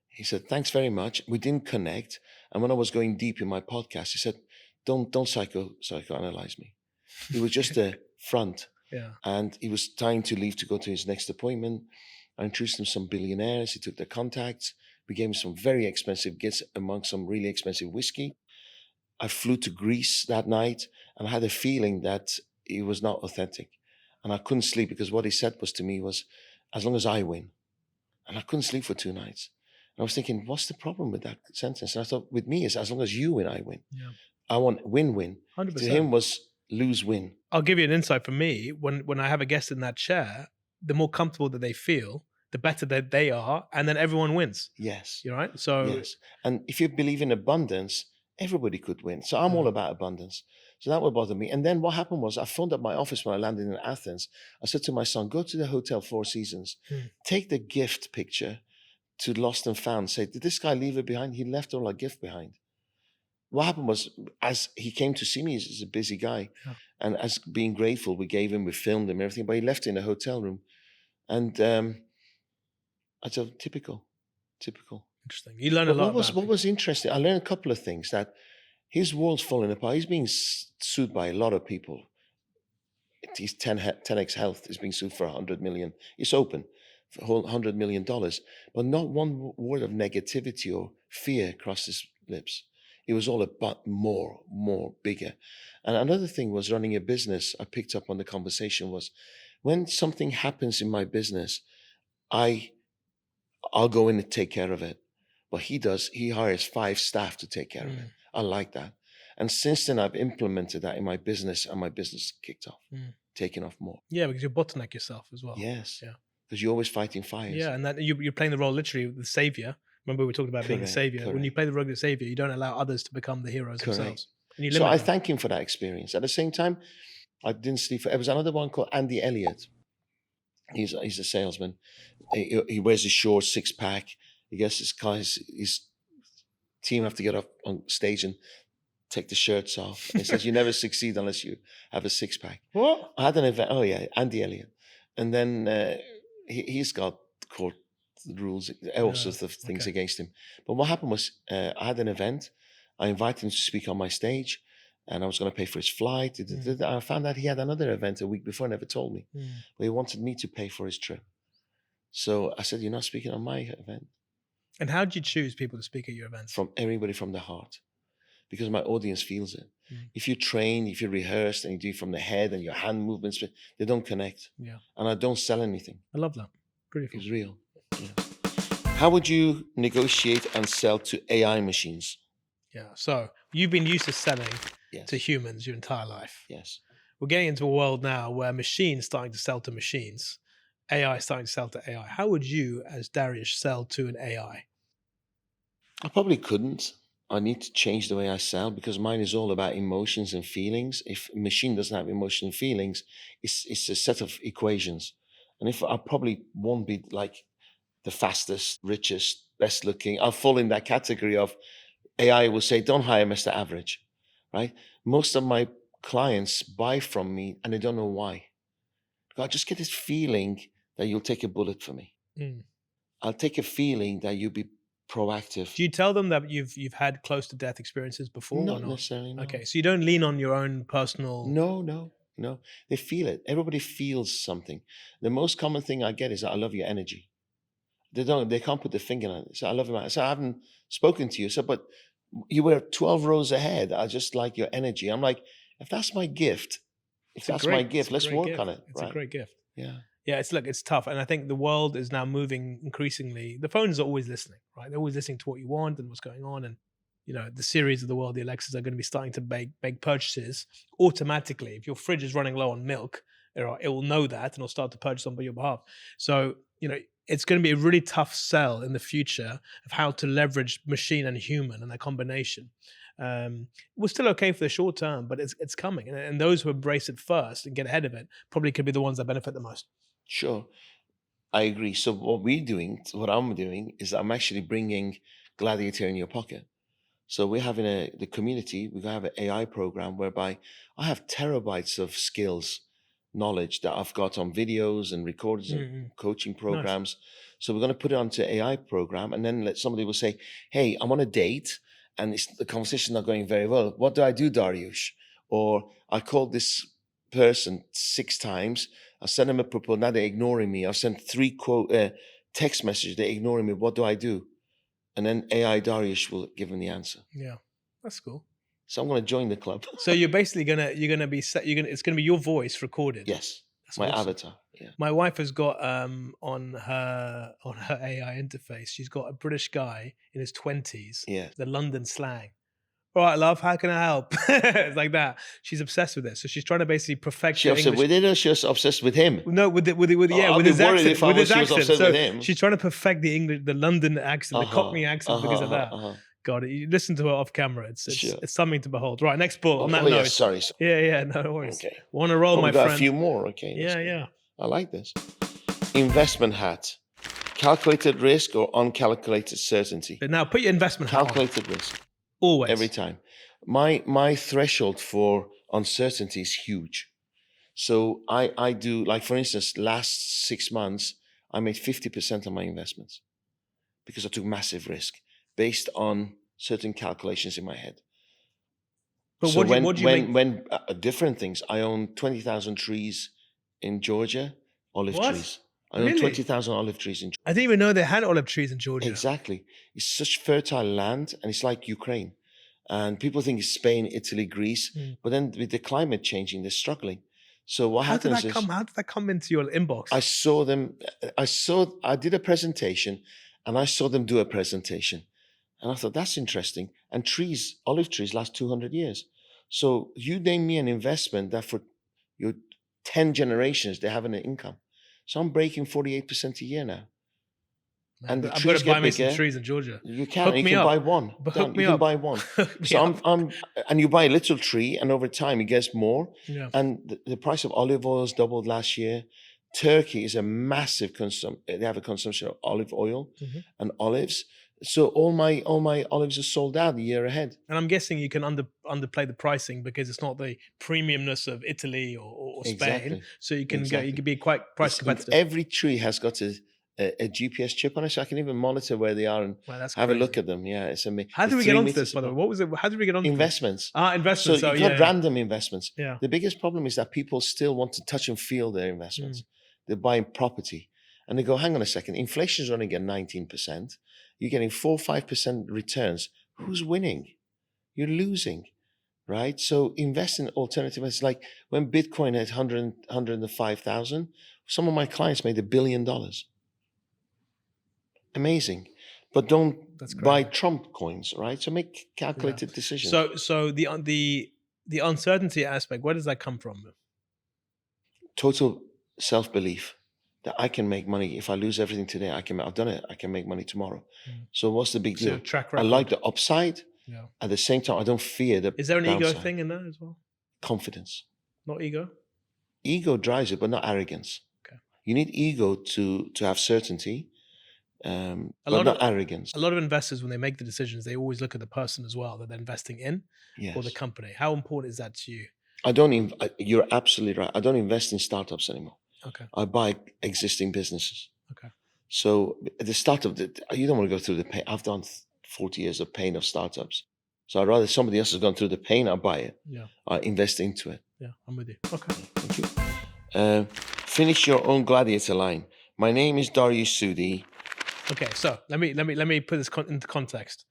he said, "Thanks very much." We didn't connect, and when I was going deep in my podcast, he said, "Don't psychoanalyze me." He was just a front, Yeah. and he was trying to leave to go to his next appointment. I introduced him to some billionaires. He took their contacts. We gave him some very expensive gifts among some really expensive whiskey. I flew to Greece that night, and I had a feeling that he was not authentic. And I couldn't sleep because what he said was to me was, as long as I win. And I couldn't sleep for 2 nights. And I was thinking, what's the problem with that sentence? And I thought, with me, it's as long as you win, I win. Yeah. I want win-win. 100%. To him was lose-win. I'll give you an insight from me. When I have a guest in that chair, the more comfortable that they feel, the better that they are, and then everyone wins. Yes. You're right. So Yes. And if you believe in abundance, everybody could win. So I'm all about abundance. So that would bother me. And then what happened was I phoned up my office when I landed in Athens. I said to my son, go to the Hotel Four Seasons, take the gift picture to Lost and Found. Say, did this guy leave it behind? He left all our gift behind. What happened was, as he came to see me, he's a busy guy. Yeah. And as being grateful, we filmed him, everything, but he left it in a hotel room. And I said, typical. interesting. You learn a lot. What was interesting, I learned a couple of things, that his world's falling apart. He's being sued by a lot of people. He's 10x Health is being sued for 100 million. It's open for $100 million, but not one word of negativity or fear crossed his lips. It was all about more, bigger. And another thing was running a business. I picked up on the conversation was, when something happens in my business, I'll go in and take care of it. But he hires 5 staff to take care of it. I like that. And since then, I've implemented that in my business, and my business kicked off, taking off more. Yeah, because you bottleneck yourself as well. Yes. Yeah. Because you're always fighting fires. Yeah, and that you're playing the role literally the savior. Remember we talked about being a Correct, savior. When correct. you play the role of the savior, you don't allow others to become the heroes Correct. themselves. And you So limit I them. thank him for that experience. At the same time, I didn't sleep. There was another one called Andy Elliott. He's a salesman. He wears his short 6-pack. He gets his team have to get up on stage and take the shirts off. He says, you never succeed unless you have a 6-pack. What? I had an event. Oh yeah, Andy Elliott. And then he's got court rules, all sorts of things okay. against him. But what happened was, I had an event. I invited him to speak on my stage, and I was going to pay for his flight. I found out he had another event a week before, never told me. But he wanted me to pay for his trip. So I said, you're not speaking on my event. And how do you choose people to speak at your events? From everybody from the heart. Because my audience feels it. If you train, if you rehearse, and you do it from the head and your hand movements, they don't connect. Yeah. And I don't sell anything. I love that. Pretty cool. It's real. Yeah. How would you negotiate and sell to AI machines? Yeah. So you've been used to selling Yes. to humans your entire life. Yes. We're getting into a world now where machines starting to sell to machines, AI starting to sell to AI. How would you, as Dariush, sell to an AI? I probably couldn't. I need to change the way I sell, because mine is all about emotions and feelings. If a machine doesn't have emotion and feelings, it's a set of equations. And if I probably won't be like the fastest, richest, best looking, I'll fall in that category of AI will say, don't hire Mr. Average, right? Most of my clients buy from me and they don't know why. I just get this feeling that you'll take a bullet for me. I'll take a feeling that you'll be proactive. Do you tell them that you've had close to death experiences before? Not or not necessarily. No. Okay, so you don't lean on your own personal. No. They feel it. Everybody feels something. The most common thing I get is, I love your energy. They can't put their finger on it. So I love you. So I haven't spoken to you. So, but you were 12 rows ahead. I just like your energy. I'm like, if that's my gift, let's work on it. It's a great gift. Yeah. Yeah, it's tough. And I think the world is now moving increasingly. The phones are always listening, right? They're always listening to what you want and what's going on. And, the Series of the world, the Alexas are going to be starting to make purchases automatically. If your fridge is running low on milk, it will know that and it'll start to purchase on your behalf. So, it's going to be a really tough sell in the future of how to leverage machine and human and that combination. We're still okay for the short term, but it's coming. And those who embrace it first and get ahead of it probably could be the ones that benefit the most. Sure. I agree. So what I'm doing is I'm actually bringing Gladiator in your pocket. So we're having the community, we have an AI program whereby I have terabytes of skills, knowledge that I've got on videos and recordings and coaching programs. So we're going to put it onto AI program, and then somebody will say, hey, I'm on a date and the conversation's not going very well. What do I do, Dariush? Or I called this person 6 times. I sent them a proposal. Now they're ignoring me. I've sent 3 text messages. They're ignoring me. What do I do? And then AI Dariush will give them the answer. Yeah, that's cool. So I'm going to join the club. So you're basically it's going to be your voice recorded. Yes, that's my awesome. avatar. Yeah. My wife has got on her AI interface, she's got a British guy in his 20s. Yeah. The London slang. All right, love, how can I help? It's like that. She's obsessed with it. So she's trying to basically perfect She obsessed with it, or she's obsessed with him? No, with his accent. With his accent. So she's trying to perfect the English, the London accent, the Cockney accent because of that. God, you listen to her off camera. It's something to behold. Right, next ball. On that note. Yeah, sorry. Yeah, no worries. Okay. Want to roll, my friend? Got a few more. Okay. Yeah. I like this. Investment hat. Calculated risk or uncalculated certainty? But now put your investment hat on. Calculated risk. Always. Every time. My threshold for uncertainty is huge. So I do, like for instance, last 6 months, I made 50% of my investments because I took massive risk based on certain calculations in my head. But so when different things, I own 20,000 trees in Georgia, olive trees. I own 20,000 olive trees in Georgia. I didn't even know they had olive trees in Georgia. Exactly. It's such fertile land, and it's like Ukraine. And people think it's Spain, Italy, Greece, but then with the climate changing, they're struggling. So what happens is... How did that come into your inbox? I saw them, I did a presentation, and I saw them do a presentation. And I thought, that's interesting. And trees, olive trees last 200 years. So you name me an investment that for your 10 generations, they have an income. So I'm breaking 48% a year now. Man, and the I'm trees going to buy me bigger. some trees in Georgia. You can buy one. Hook me you up. Can buy one. So and you buy a little tree, and over time it gets more. Yeah. And the price of olive oil has doubled last year. Turkey is a massive they have a consumption of olive oil and olives. So all my olives are sold out the year ahead. And I'm guessing you can underplay the pricing because it's not the premiumness of Italy or Spain. Exactly. So you can be quite price competitive. Every tree has got a GPS chip on it, so I can even monitor where they are and have a look at them. Yeah, it's amazing. How did we get onto this, by the way? What was it? How did we get onto investments? Investments. So you've got random investments. Yeah. The biggest problem is that people still want to touch and feel their investments. They're buying property, and they go, "Hang on a second. Inflation's running at 19%. You're getting 4-5% returns. Who's winning? You're losing." Right? So invest in alternative. It's like when Bitcoin had 105,000, some of my clients made $1 billion. Amazing. But don't buy Trump coins, right? So make calculated decisions. So the uncertainty aspect, where does that come from? Total self-belief that I can make money. If I lose everything today, I've done it. I can make money tomorrow. So what's the big deal? Track record. I like the upside. Yeah. At the same time, I don't fear the Is there an downside. ego thing in there as well? Confidence. Not ego? Ego drives it, but not arrogance. Okay. You need ego to have certainty, but not arrogance. A lot of investors, when they make the decisions, they always look at the person as well that they're investing in or the company. How important is that to you? You're absolutely right. I don't invest in startups anymore. Okay. I buy existing businesses. Okay. So at the startup, you don't want to go through the pain. I've done 40 years of pain of startups. So I'd rather somebody else has gone through the pain, I buy it. Yeah. I invest into it. Yeah, I'm with you. Okay. Thank you. Finish your own Gladiator line. My name is Dariush Soudi. Okay, so let me put this into context.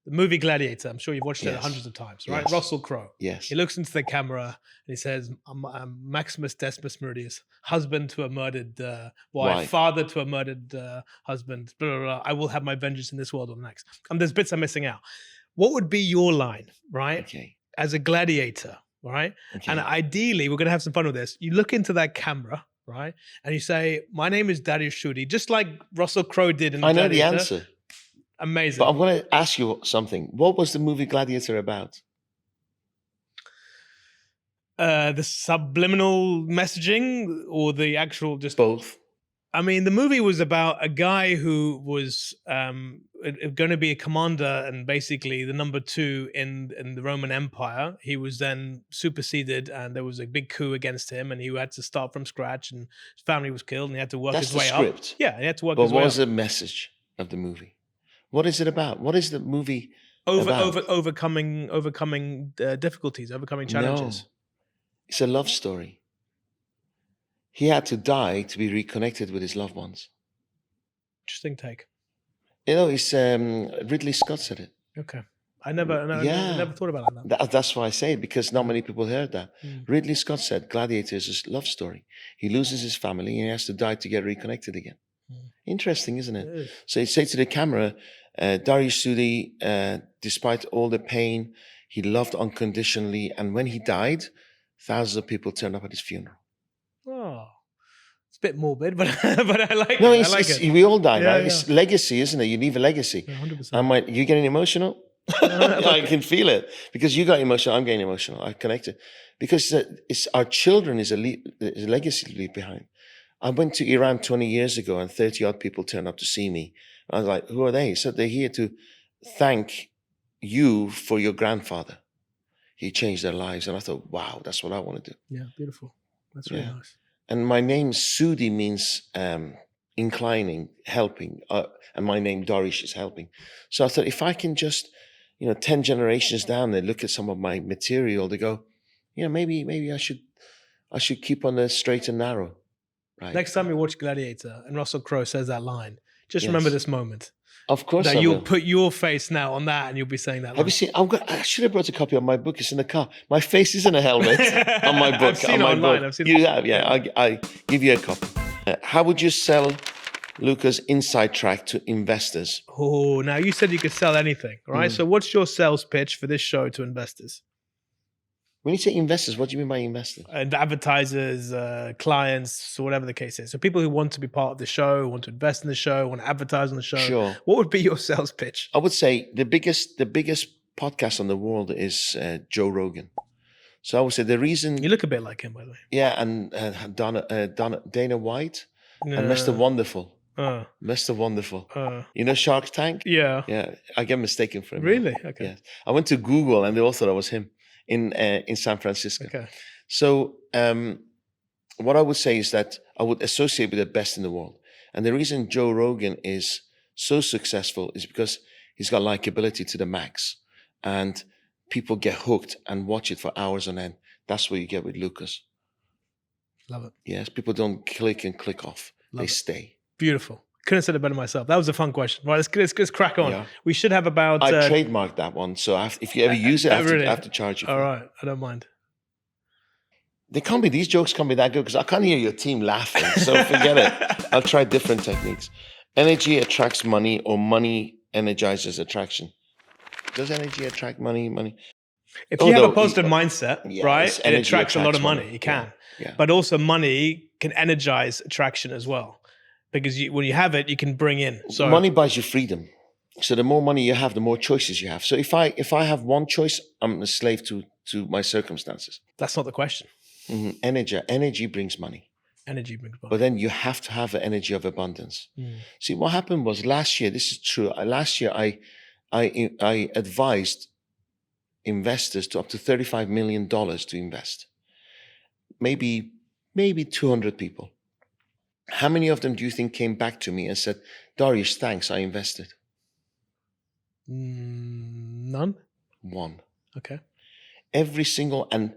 The movie Gladiator, I'm sure you've watched it hundreds of times, right? Yes. Russell Crowe. Yes. He looks into the camera and he says, I'm Maximus Decimus Meridius, husband to a murdered wife, father to a murdered husband, blah, blah, blah. I will have my vengeance in this world or the next. And there's bits I'm missing out. What would be your line, right? Okay. As a gladiator, right? Okay. And ideally, we're going to have some fun with this. You look into that camera, right? And you say, my name is Dariush Soudi, just like Russell Crowe did in I know the Gladiator. answer, Amazing. but I'm going to ask you something. What was the movie Gladiator about? The subliminal messaging or the actual just Both. I mean, the movie was about a guy who was going to be a commander and basically the number 2 in the Roman Empire. He was then superseded, and there was a big coup against him, and he had to start from scratch. And his family was killed, and he had to work That's his the way script. up. Yeah, he had to work But his what way was up. the message of the movie? What is it about? What is the movie about? Overcoming difficulties, overcoming challenges. No, it's a love story. He had to die to be reconnected with his loved ones. Interesting take. You know, it's Ridley Scott said it. Okay, I never thought about that. That's why I say it, because not many people heard that. Ridley Scott said Gladiator is a love story. He loses his family and he has to die to get reconnected again. Interesting, isn't it? It is. So he said to the camera, Dariush Soudi, despite all the pain, he loved unconditionally. And when he died, thousands of people turned up at his funeral. Oh, it's a bit morbid, but I like No, it. I like it. we all die, Yeah, right? yeah. It's legacy, isn't it? You leave a legacy. 100%. You getting emotional? I can feel it, because you got emotional. I'm getting emotional. I connected because it's our children is a legacy to leave behind. I went to Iran 20 years ago, and 30 odd people turned up to see me. I was like, "Who are they?" So they're here to thank you for your grandfather. He changed their lives, and I thought, "Wow, that's what I want to do." Yeah, beautiful. That's really Yeah. nice. And my name Soudi means inclining, helping, and my name Dariush is helping. So I thought, if I can just, 10 generations down, they look at some of my material, they go, maybe I should keep on the straight and narrow. Right. Next time you watch Gladiator and Russell Crowe says that line, just Yes. remember this moment. Of course, That I you'll will. put your face now on that, and you'll be saying that. Have you seen? I should have brought a copy of my book. It's in the car. My face is in a helmet on my book. I've seen on it my online. book. I've seen you it. have, yeah. I give you a copy. How would you sell Luca's inside track to investors? Oh, now you said you could sell anything, right? So what's your sales pitch for this show to investors? When you say investors, what do you mean by investors? And advertisers, clients, or whatever the case is. So people who want to be part of the show, want to invest in the show, want to advertise on the show. Sure. What would be your sales pitch? I would say the biggest podcast on the world is Joe Rogan. So I would say the reason. You look a bit like him, by the way. Yeah, and Dana White and Mr. Wonderful. Mr. Wonderful. You know Shark Tank? Yeah. Yeah, I get mistaken for him. Really? Okay. Yeah. I went to Google and they all thought I was him in San Francisco. Okay. So what I would say is that I would associate with the best in the world. And the reason Joe Rogan is so successful is because he's got likability to the max. And people get hooked and watch it for hours on end. That's what you get with Lucas. Love it. Yes, people don't click and click off. Love they it. stay. Beautiful. Couldn't have said it better myself. That was a fun question. Right, let's crack on. Yeah. We should have about... I trademarked that one. So if you ever use it, I have to charge you. All right. I don't mind. These jokes can't be that good because I can't hear your team laughing. So forget it. I'll try different techniques. Energy attracts money, or money energizes attraction. Does energy attract money? If you have a positive mindset, yes, right, it energy attracts a lot of attracts money. You can. Yeah. But also money can energize attraction as well. Because when you have it, you can bring in. So money buys you freedom. So the more money you have, the more choices you have. So if I have one choice, I'm a slave to my circumstances. That's not the question. Mm-hmm. Energy brings money. Energy brings money. But then you have to have an energy of abundance. See, what happened was last year, this is true. Last year, I advised investors to up to $35 million to invest. Maybe 200 people. How many of them do you think came back to me and said, Dariush, thanks, I invested? None? One. Okay. Every single, and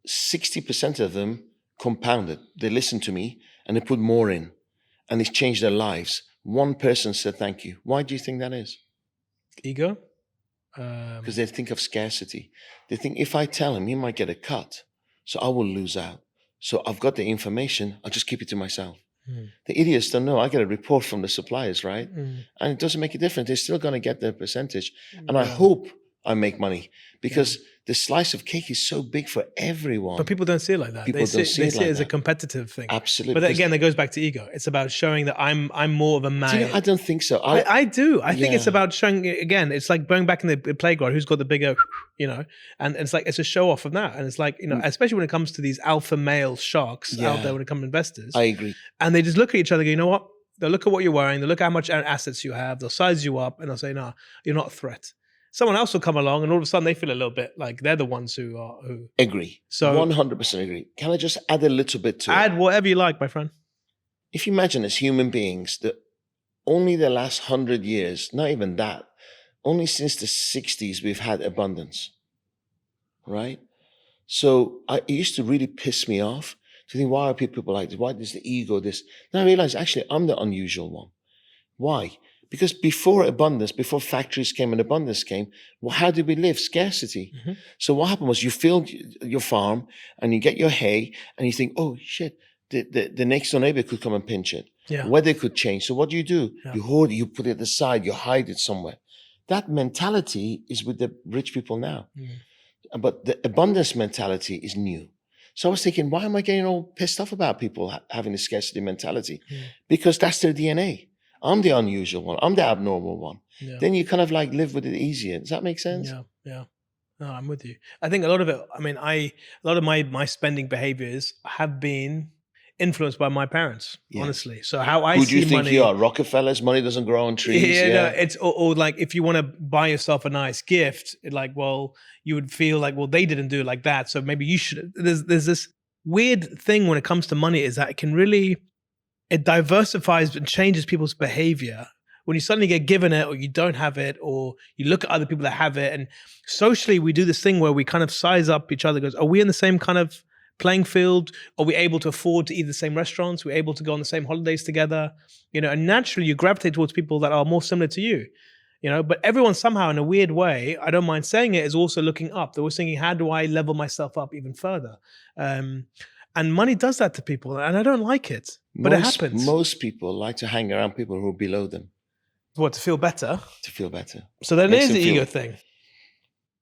60% of them compounded. They listened to me and they put more in and it's changed their lives. One person said, thank you. Why do you think that is? Ego? Because they think of scarcity. They think if I tell him, he might get a cut. So I will lose out. So I've got the information. I'll just keep it to myself. The idiots don't know. I get a report from the suppliers, right? And it doesn't make a difference. They're still going to get their percentage. And I hope I make money because the slice of cake is so big for everyone. But people don't see it like that. People They don't see it see like it as a that. competitive thing. Absolutely. But Because- again, that goes back to ego. It's about showing that I'm more of a man. do you know, I don't think so. I do. I think it's Yeah. about showing, again, it's like going back in the playground, who's got the bigger, and it's like, it's a show off of that. And it's like, especially when it comes to these alpha male sharks out Yeah. there when it comes to investors, I agree. and they just look at each other and go, you know what? They'll look at what you're wearing, they'll look at how much assets you have, they'll size you up, and they'll say, no, you're not a threat. Someone else will come along and all of a sudden they feel a little bit like they're the ones who Agree. So 100% agree. Can I just add a little bit to it? add whatever you like, my friend. If you imagine as human beings that only the last 100 years, not even that, only since the 60s we've had abundance, right? So it used to really piss me off to think, why are people like this? Why is the ego this? Then I realized actually I'm the unusual one. Why? Because before abundance, before factories came and abundance came, well, how did we live? Scarcity. Mm-hmm. So what happened was you filled your farm and you get your hay and you think, oh shit, the next door neighbor could come and pinch it. Yeah. Weather could change. So what do? Yeah. You hoard it, you put it aside, you hide it somewhere. That mentality is with the rich people now. Mm. But the abundance mentality is new. So I was thinking, why am I getting all pissed off about people having a scarcity mentality? Mm. Because that's their DNA. I'm the unusual one. I'm the abnormal one. Yeah. Then you kind of like live with it easier. Does that make sense? Yeah. No, I'm with you. I think a lot of it, a lot of my spending behaviors have been influenced by my parents, Yeah. honestly. So how I Who do see you think money. you are? Rockefellers? Money doesn't grow on trees. Yeah, no, it's or like if you want to buy yourself a nice gift, like, well, you would feel like, well, they didn't do it like that, so maybe you should. There's this weird thing when it comes to money is that it diversifies and changes people's behavior. When you suddenly get given it or you don't have it, or you look at other people that have it, and socially we do this thing where we kind of size up each other, goes, are we in the same kind of playing field? Are we able to afford to eat the same restaurants? We're able to go on the same holidays together, and naturally you gravitate towards people that are more similar to you, but everyone somehow in a weird way, I don't mind saying it, is also looking up. They're always thinking, how do I level myself up even further? And money does that to people, and I don't like it, but it happens. Most people like to hang around people who are below them What, to feel better? to feel better. So then Makes there's the them ego feel- thing.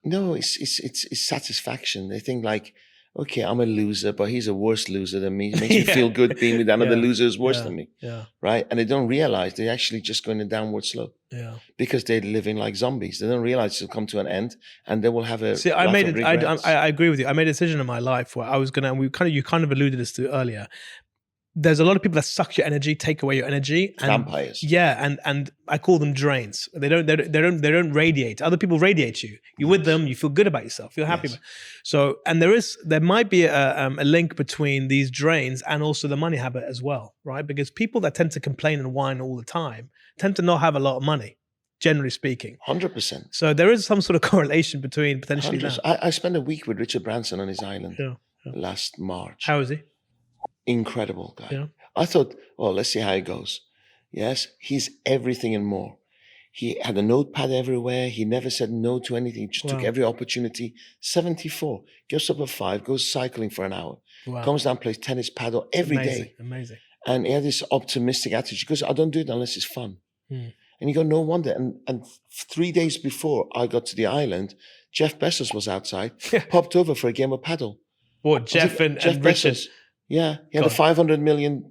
No, it's satisfaction. They think like, okay, I'm a loser, but he's a worse loser than me. It makes me Yeah. feel good being with another Yeah. loser who's worse Yeah. than me, Yeah, right? And they don't realize they're actually just going a downward slope yeah. because they're living like zombies. They don't realize it'll come to an end and they will have a See, I life made of it. regrets. I agree with you. I made a decision in my life where I was gonna. And you kind of alluded this to earlier. There's a lot of people that suck your energy, take away your energy. And, Vampires. Yeah, and I call them drains. They don't radiate. Other people radiate you. You're with them. You feel good about yourself. You're happy. Yes. So, and there might be a link between these drains and also the money habit as well, right? Because people that tend to complain and whine all the time tend to not have a lot of money, generally speaking. 100%. So there is some sort of correlation between potentially that. I spent a week with Richard Branson on his island Yeah. last March. How is he? Incredible guy. Yeah. I thought, oh, let's see how it goes. Yes, he's everything and more. He had a notepad everywhere. He never said no to anything. He just took Wow. every opportunity. 74. Gets up at 5, goes cycling for an hour. Wow. Comes down, plays tennis paddle every day. Amazing. And he had this optimistic attitude because I don't do it unless it's fun. Hmm. And you go, no wonder. And 3 days before I got to the island, Jeff Bezos was outside, popped over for a game of paddle. What, Jeff and Richard? Bezos. Yeah, he had God. a $500 million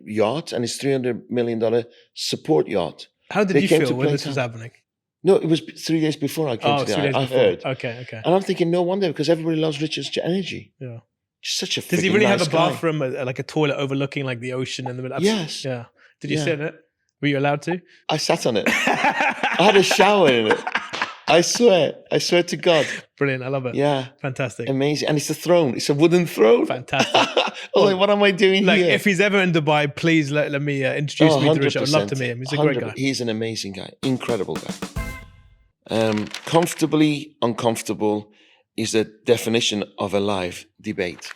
yacht and his $300 million support yacht. How did They you came feel to when play this was time. happening? No, it was 3 days before I came to the 3 days island. I before. heard. Okay. And I'm thinking, no wonder, because everybody loves Richard's energy. Yeah. Just such a Does he freaking really nice have a guy. bathroom, like a toilet overlooking like the ocean in the middle? Yes. Yeah. Did you Yeah. sit in it? Were you allowed to? I sat on it. I had a shower in it. I swear to God. Brilliant. I love it. Yeah. Fantastic. Amazing. And it's a throne. It's a wooden throne. Fantastic. I was like, what am I doing Like, here? if he's ever in Dubai, please let me introduce me to Richard. I'd love to meet him. He's a great guy. He's an amazing guy. Incredible guy. Comfortably uncomfortable is the definition of a life debate.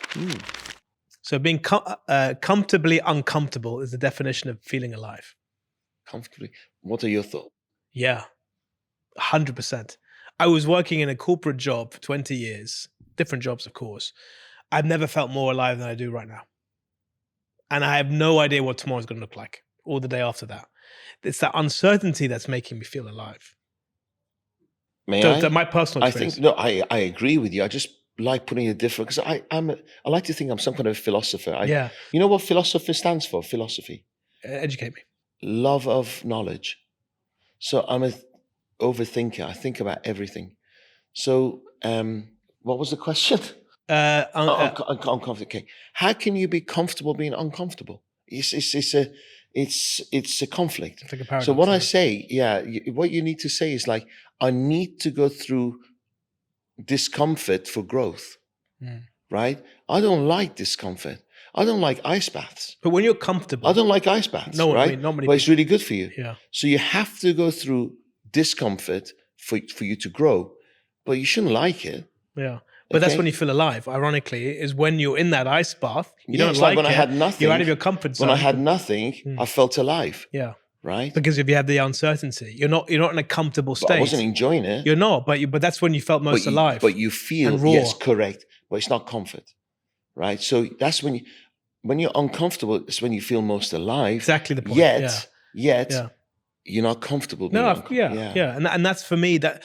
So being comfortably uncomfortable is the definition of feeling alive. Comfortably. What are your thoughts? Yeah, 100%. I was working in a corporate job for 20 years, different jobs, of course. I've never felt more alive than I do right now. And I have no idea what tomorrow's going to look like or the day after that. It's that uncertainty that's making me feel alive. May I? My personal I experience. think, no, I agree with you. I just like putting it different because I like to think I'm some kind of philosopher. Yeah. You know what philosophy stands for? Philosophy. Educate me. Love of knowledge. So I'm a overthinker. I think about everything. So what was the question? Uncomfortable. Okay. How can you be comfortable being uncomfortable? It's a conflict. It's like a paradox. So what I say, what you need to say is like, I need to go through discomfort for growth, right? I don't like discomfort. I don't like ice baths. But when you're comfortable, I don't like ice baths, No, right? not many but it's people. really good for you. Yeah. So you have to go through discomfort for you to grow, but you shouldn't like it. Yeah. But that's Okay? when you feel alive, ironically, is when you're in that ice bath. You Yeah, don't it's like when it. I had nothing. You're out of your comfort zone. When I had nothing, I felt alive, Yeah. right? Because if you have the uncertainty, you're not in a comfortable But state. I wasn't enjoying it. You're not, but that's when you felt most alive. But you feel, and raw. yes, correct. But it's not comfort, right? So that's when you're uncomfortable, it's when you feel most alive. Exactly the point. Yet, Yeah. you're not comfortable being No, uncomfortable. yeah. And that's for me that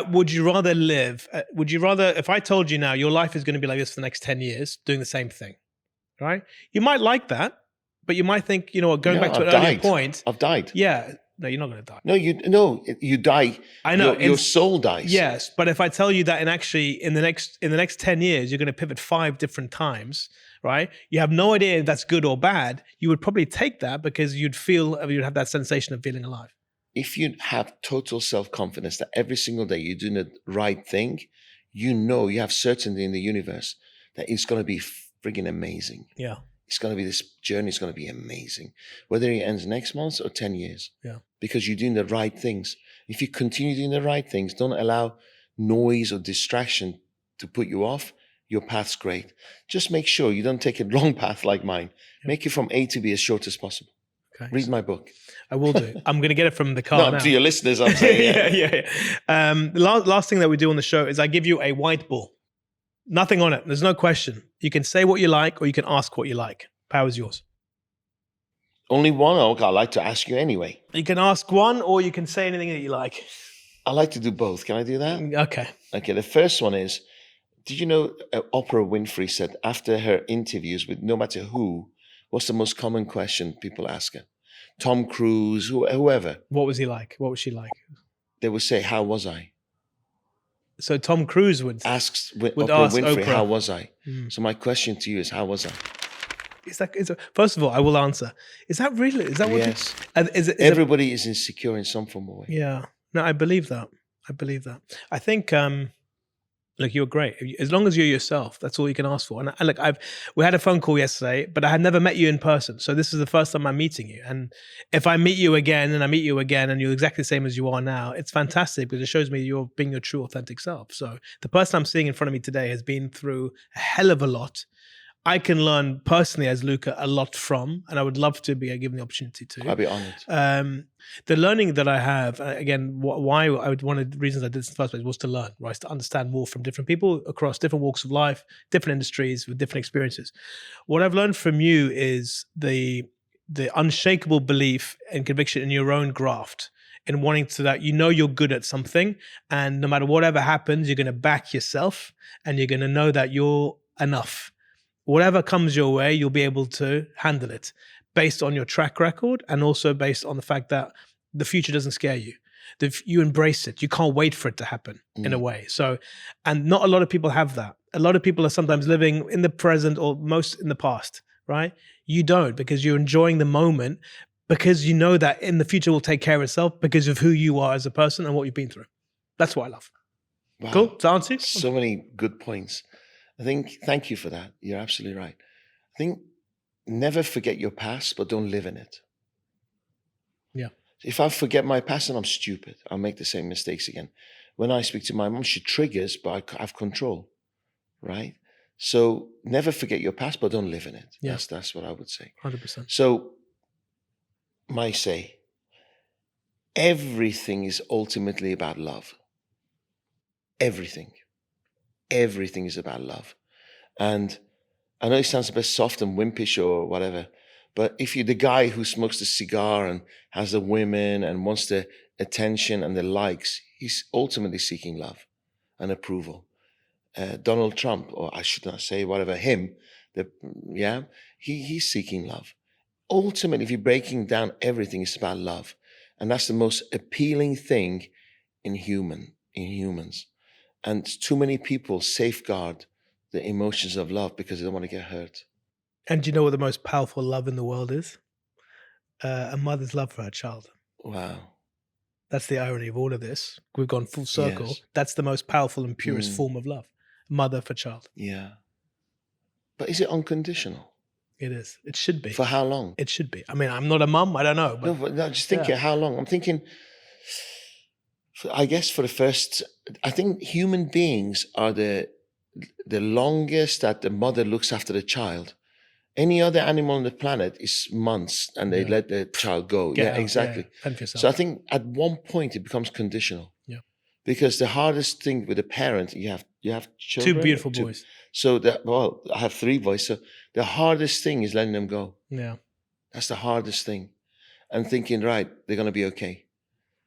would you rather live, if I told you now your life is going to be like this for the next 10 years, doing the same thing, right? You might like that, but you might think, you know what, going back to an earlier point. I've died. Yeah. No, you're not going to die. No, you die. I know. Your soul dies. Yes. But if I tell you that in the next 10 years, you're going to pivot 5 different times, right? You have no idea if that's good or bad. You would probably take that because you'd have that sensation of feeling alive. If you have total self-confidence that every single day you're doing the right thing, you have certainty in the universe that it's going to be frigging amazing. Yeah. It's going to be, this journey is going to be amazing, whether it ends next month or 10 years. Yeah. Because you're doing the right things. If you continue doing the right things, don't allow noise or distraction to put you off, your path's great. Just make sure you don't take a long path like mine. Yeah. Make it from A to B as short as possible. Okay. Read my book. I will do. I'm going to get it from the car now. To your listeners, I'm saying. yeah. Last thing that we do on the show is I give you a white ball. Nothing on it. There's no question. You can say what you like or you can ask what you like. Power's yours. Only one? Okay, I'd like to ask you anyway. You can ask one or you can say anything that you like. I like to do both. Can I do that? Okay. Okay, the first one is, did you know Oprah Winfrey said after her interviews with no matter who, what's the most common question people ask her? Tom Cruise, whoever. What was he like? What was she like? They would say, how was I? So Tom Cruise would ask ask Winfrey, Oprah. how was I? So my question to you is, how was I? First of all, I will answer. Is that really? Is that what? Yes. Everybody is insecure in some form or way. Yeah. No, I believe that. I think, look, you're great. As long as you're yourself, that's all you can ask for. And look, we had a phone call yesterday, but I had never met you in person. So this is the first time I'm meeting you. And if I meet you again and you're exactly the same as you are now, it's fantastic because it shows me you're being your true, authentic self. So the person I'm seeing in front of me today has been through a hell of a lot. I can learn personally as Luca a lot from, and I would love to be given the opportunity to. I'd be honored. The learning that I have, again, why one of the reasons I did this in the first place was to learn, right? To understand more from different people across different walks of life, different industries with different experiences. What I've learned from you is the unshakable belief and conviction in your own graft, in wanting to that you're good at something, and no matter whatever happens, you're going to back yourself, and you're going to know that you're enough. Whatever comes your way, you'll be able to handle it based on your track record and also based on the fact that the future doesn't scare you. You embrace it. You can't wait for it to happen in a way. So, and not a lot of people have that. A lot of people are sometimes living in the present or most in the past, right? You don't, because you're enjoying the moment because you know that in the future will take care of itself because of who you are as a person and what you've been through. That's what I love. Wow. Cool? Does that answer you? So many good points. Thank you for that. You're absolutely right. I think never forget your past, but don't live in it. Yeah. If I forget my past, then I'm stupid. I'll make the same mistakes again. When I speak to my mom, she triggers, but I have control, right? So never forget your past, but don't live in it. Yeah. That's what I would say. 100%. So, my say, everything is ultimately about love. Everything is about love. And I know it sounds a bit soft and wimpish or whatever, but if you're the guy who smokes the cigar and has the women and wants the attention and the likes, he's ultimately seeking love and approval. Donald Trump, or I should not say whatever, he's seeking love. Ultimately, if you're breaking down everything, it's about love. And that's the most appealing thing in humans. And too many people safeguard the emotions of love because they don't want to get hurt. And do you know what the most powerful love in the world is? A mother's love for her child. Wow. That's the irony of all of this. We've gone full circle. Yes. That's the most powerful and purest form of love. Mother for child. Yeah. But is it unconditional? It is. It should be. For how long? It should be. I mean, I'm not a mum. I don't know. But No, just thinking how long. I'm thinking, I guess I think human beings are the longest that the mother looks after the child. Any other animal on the planet is months and they let the child go. Get out, exactly. Fend for yourself. So I think at one point it becomes conditional. Yeah. Because the hardest thing with a parent, you have children. Two beautiful boys. So I have 3 boys. So the hardest thing is letting them go. Yeah. That's the hardest thing. And thinking, right, they're going to be okay.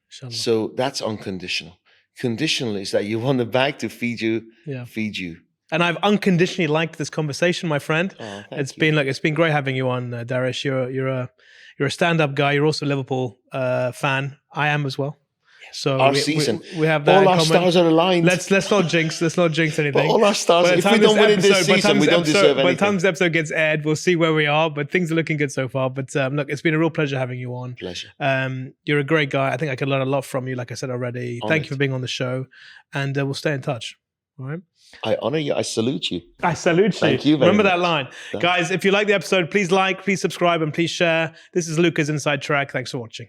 Inshallah. So that's unconditional. Conditional is that you want the bag to feed you. And I've unconditionally liked this conversation, my friend. Oh, it's been great having you on, Dariush. You're a stand-up guy. You're also a Liverpool fan. I am as well. So our season, we have that. All our stars are aligned. Let's not jinx. Let's not jinx anything. But all our stars. If we don't win it this season, we don't deserve anything. By the time this episode gets aired, we'll see where we are. But things are looking good so far. But look, it's been a real pleasure having you on. Pleasure. You're a great guy. I think I could learn a lot from you. Like I said already. Honored. Thank you for being on the show, and we'll stay in touch. All right. I honor you. I salute you. I salute you. Thank you very Remember much. that line. Guys, if you like the episode, please like, please subscribe, and please share. This is Luca's Inside Track. Thanks for watching.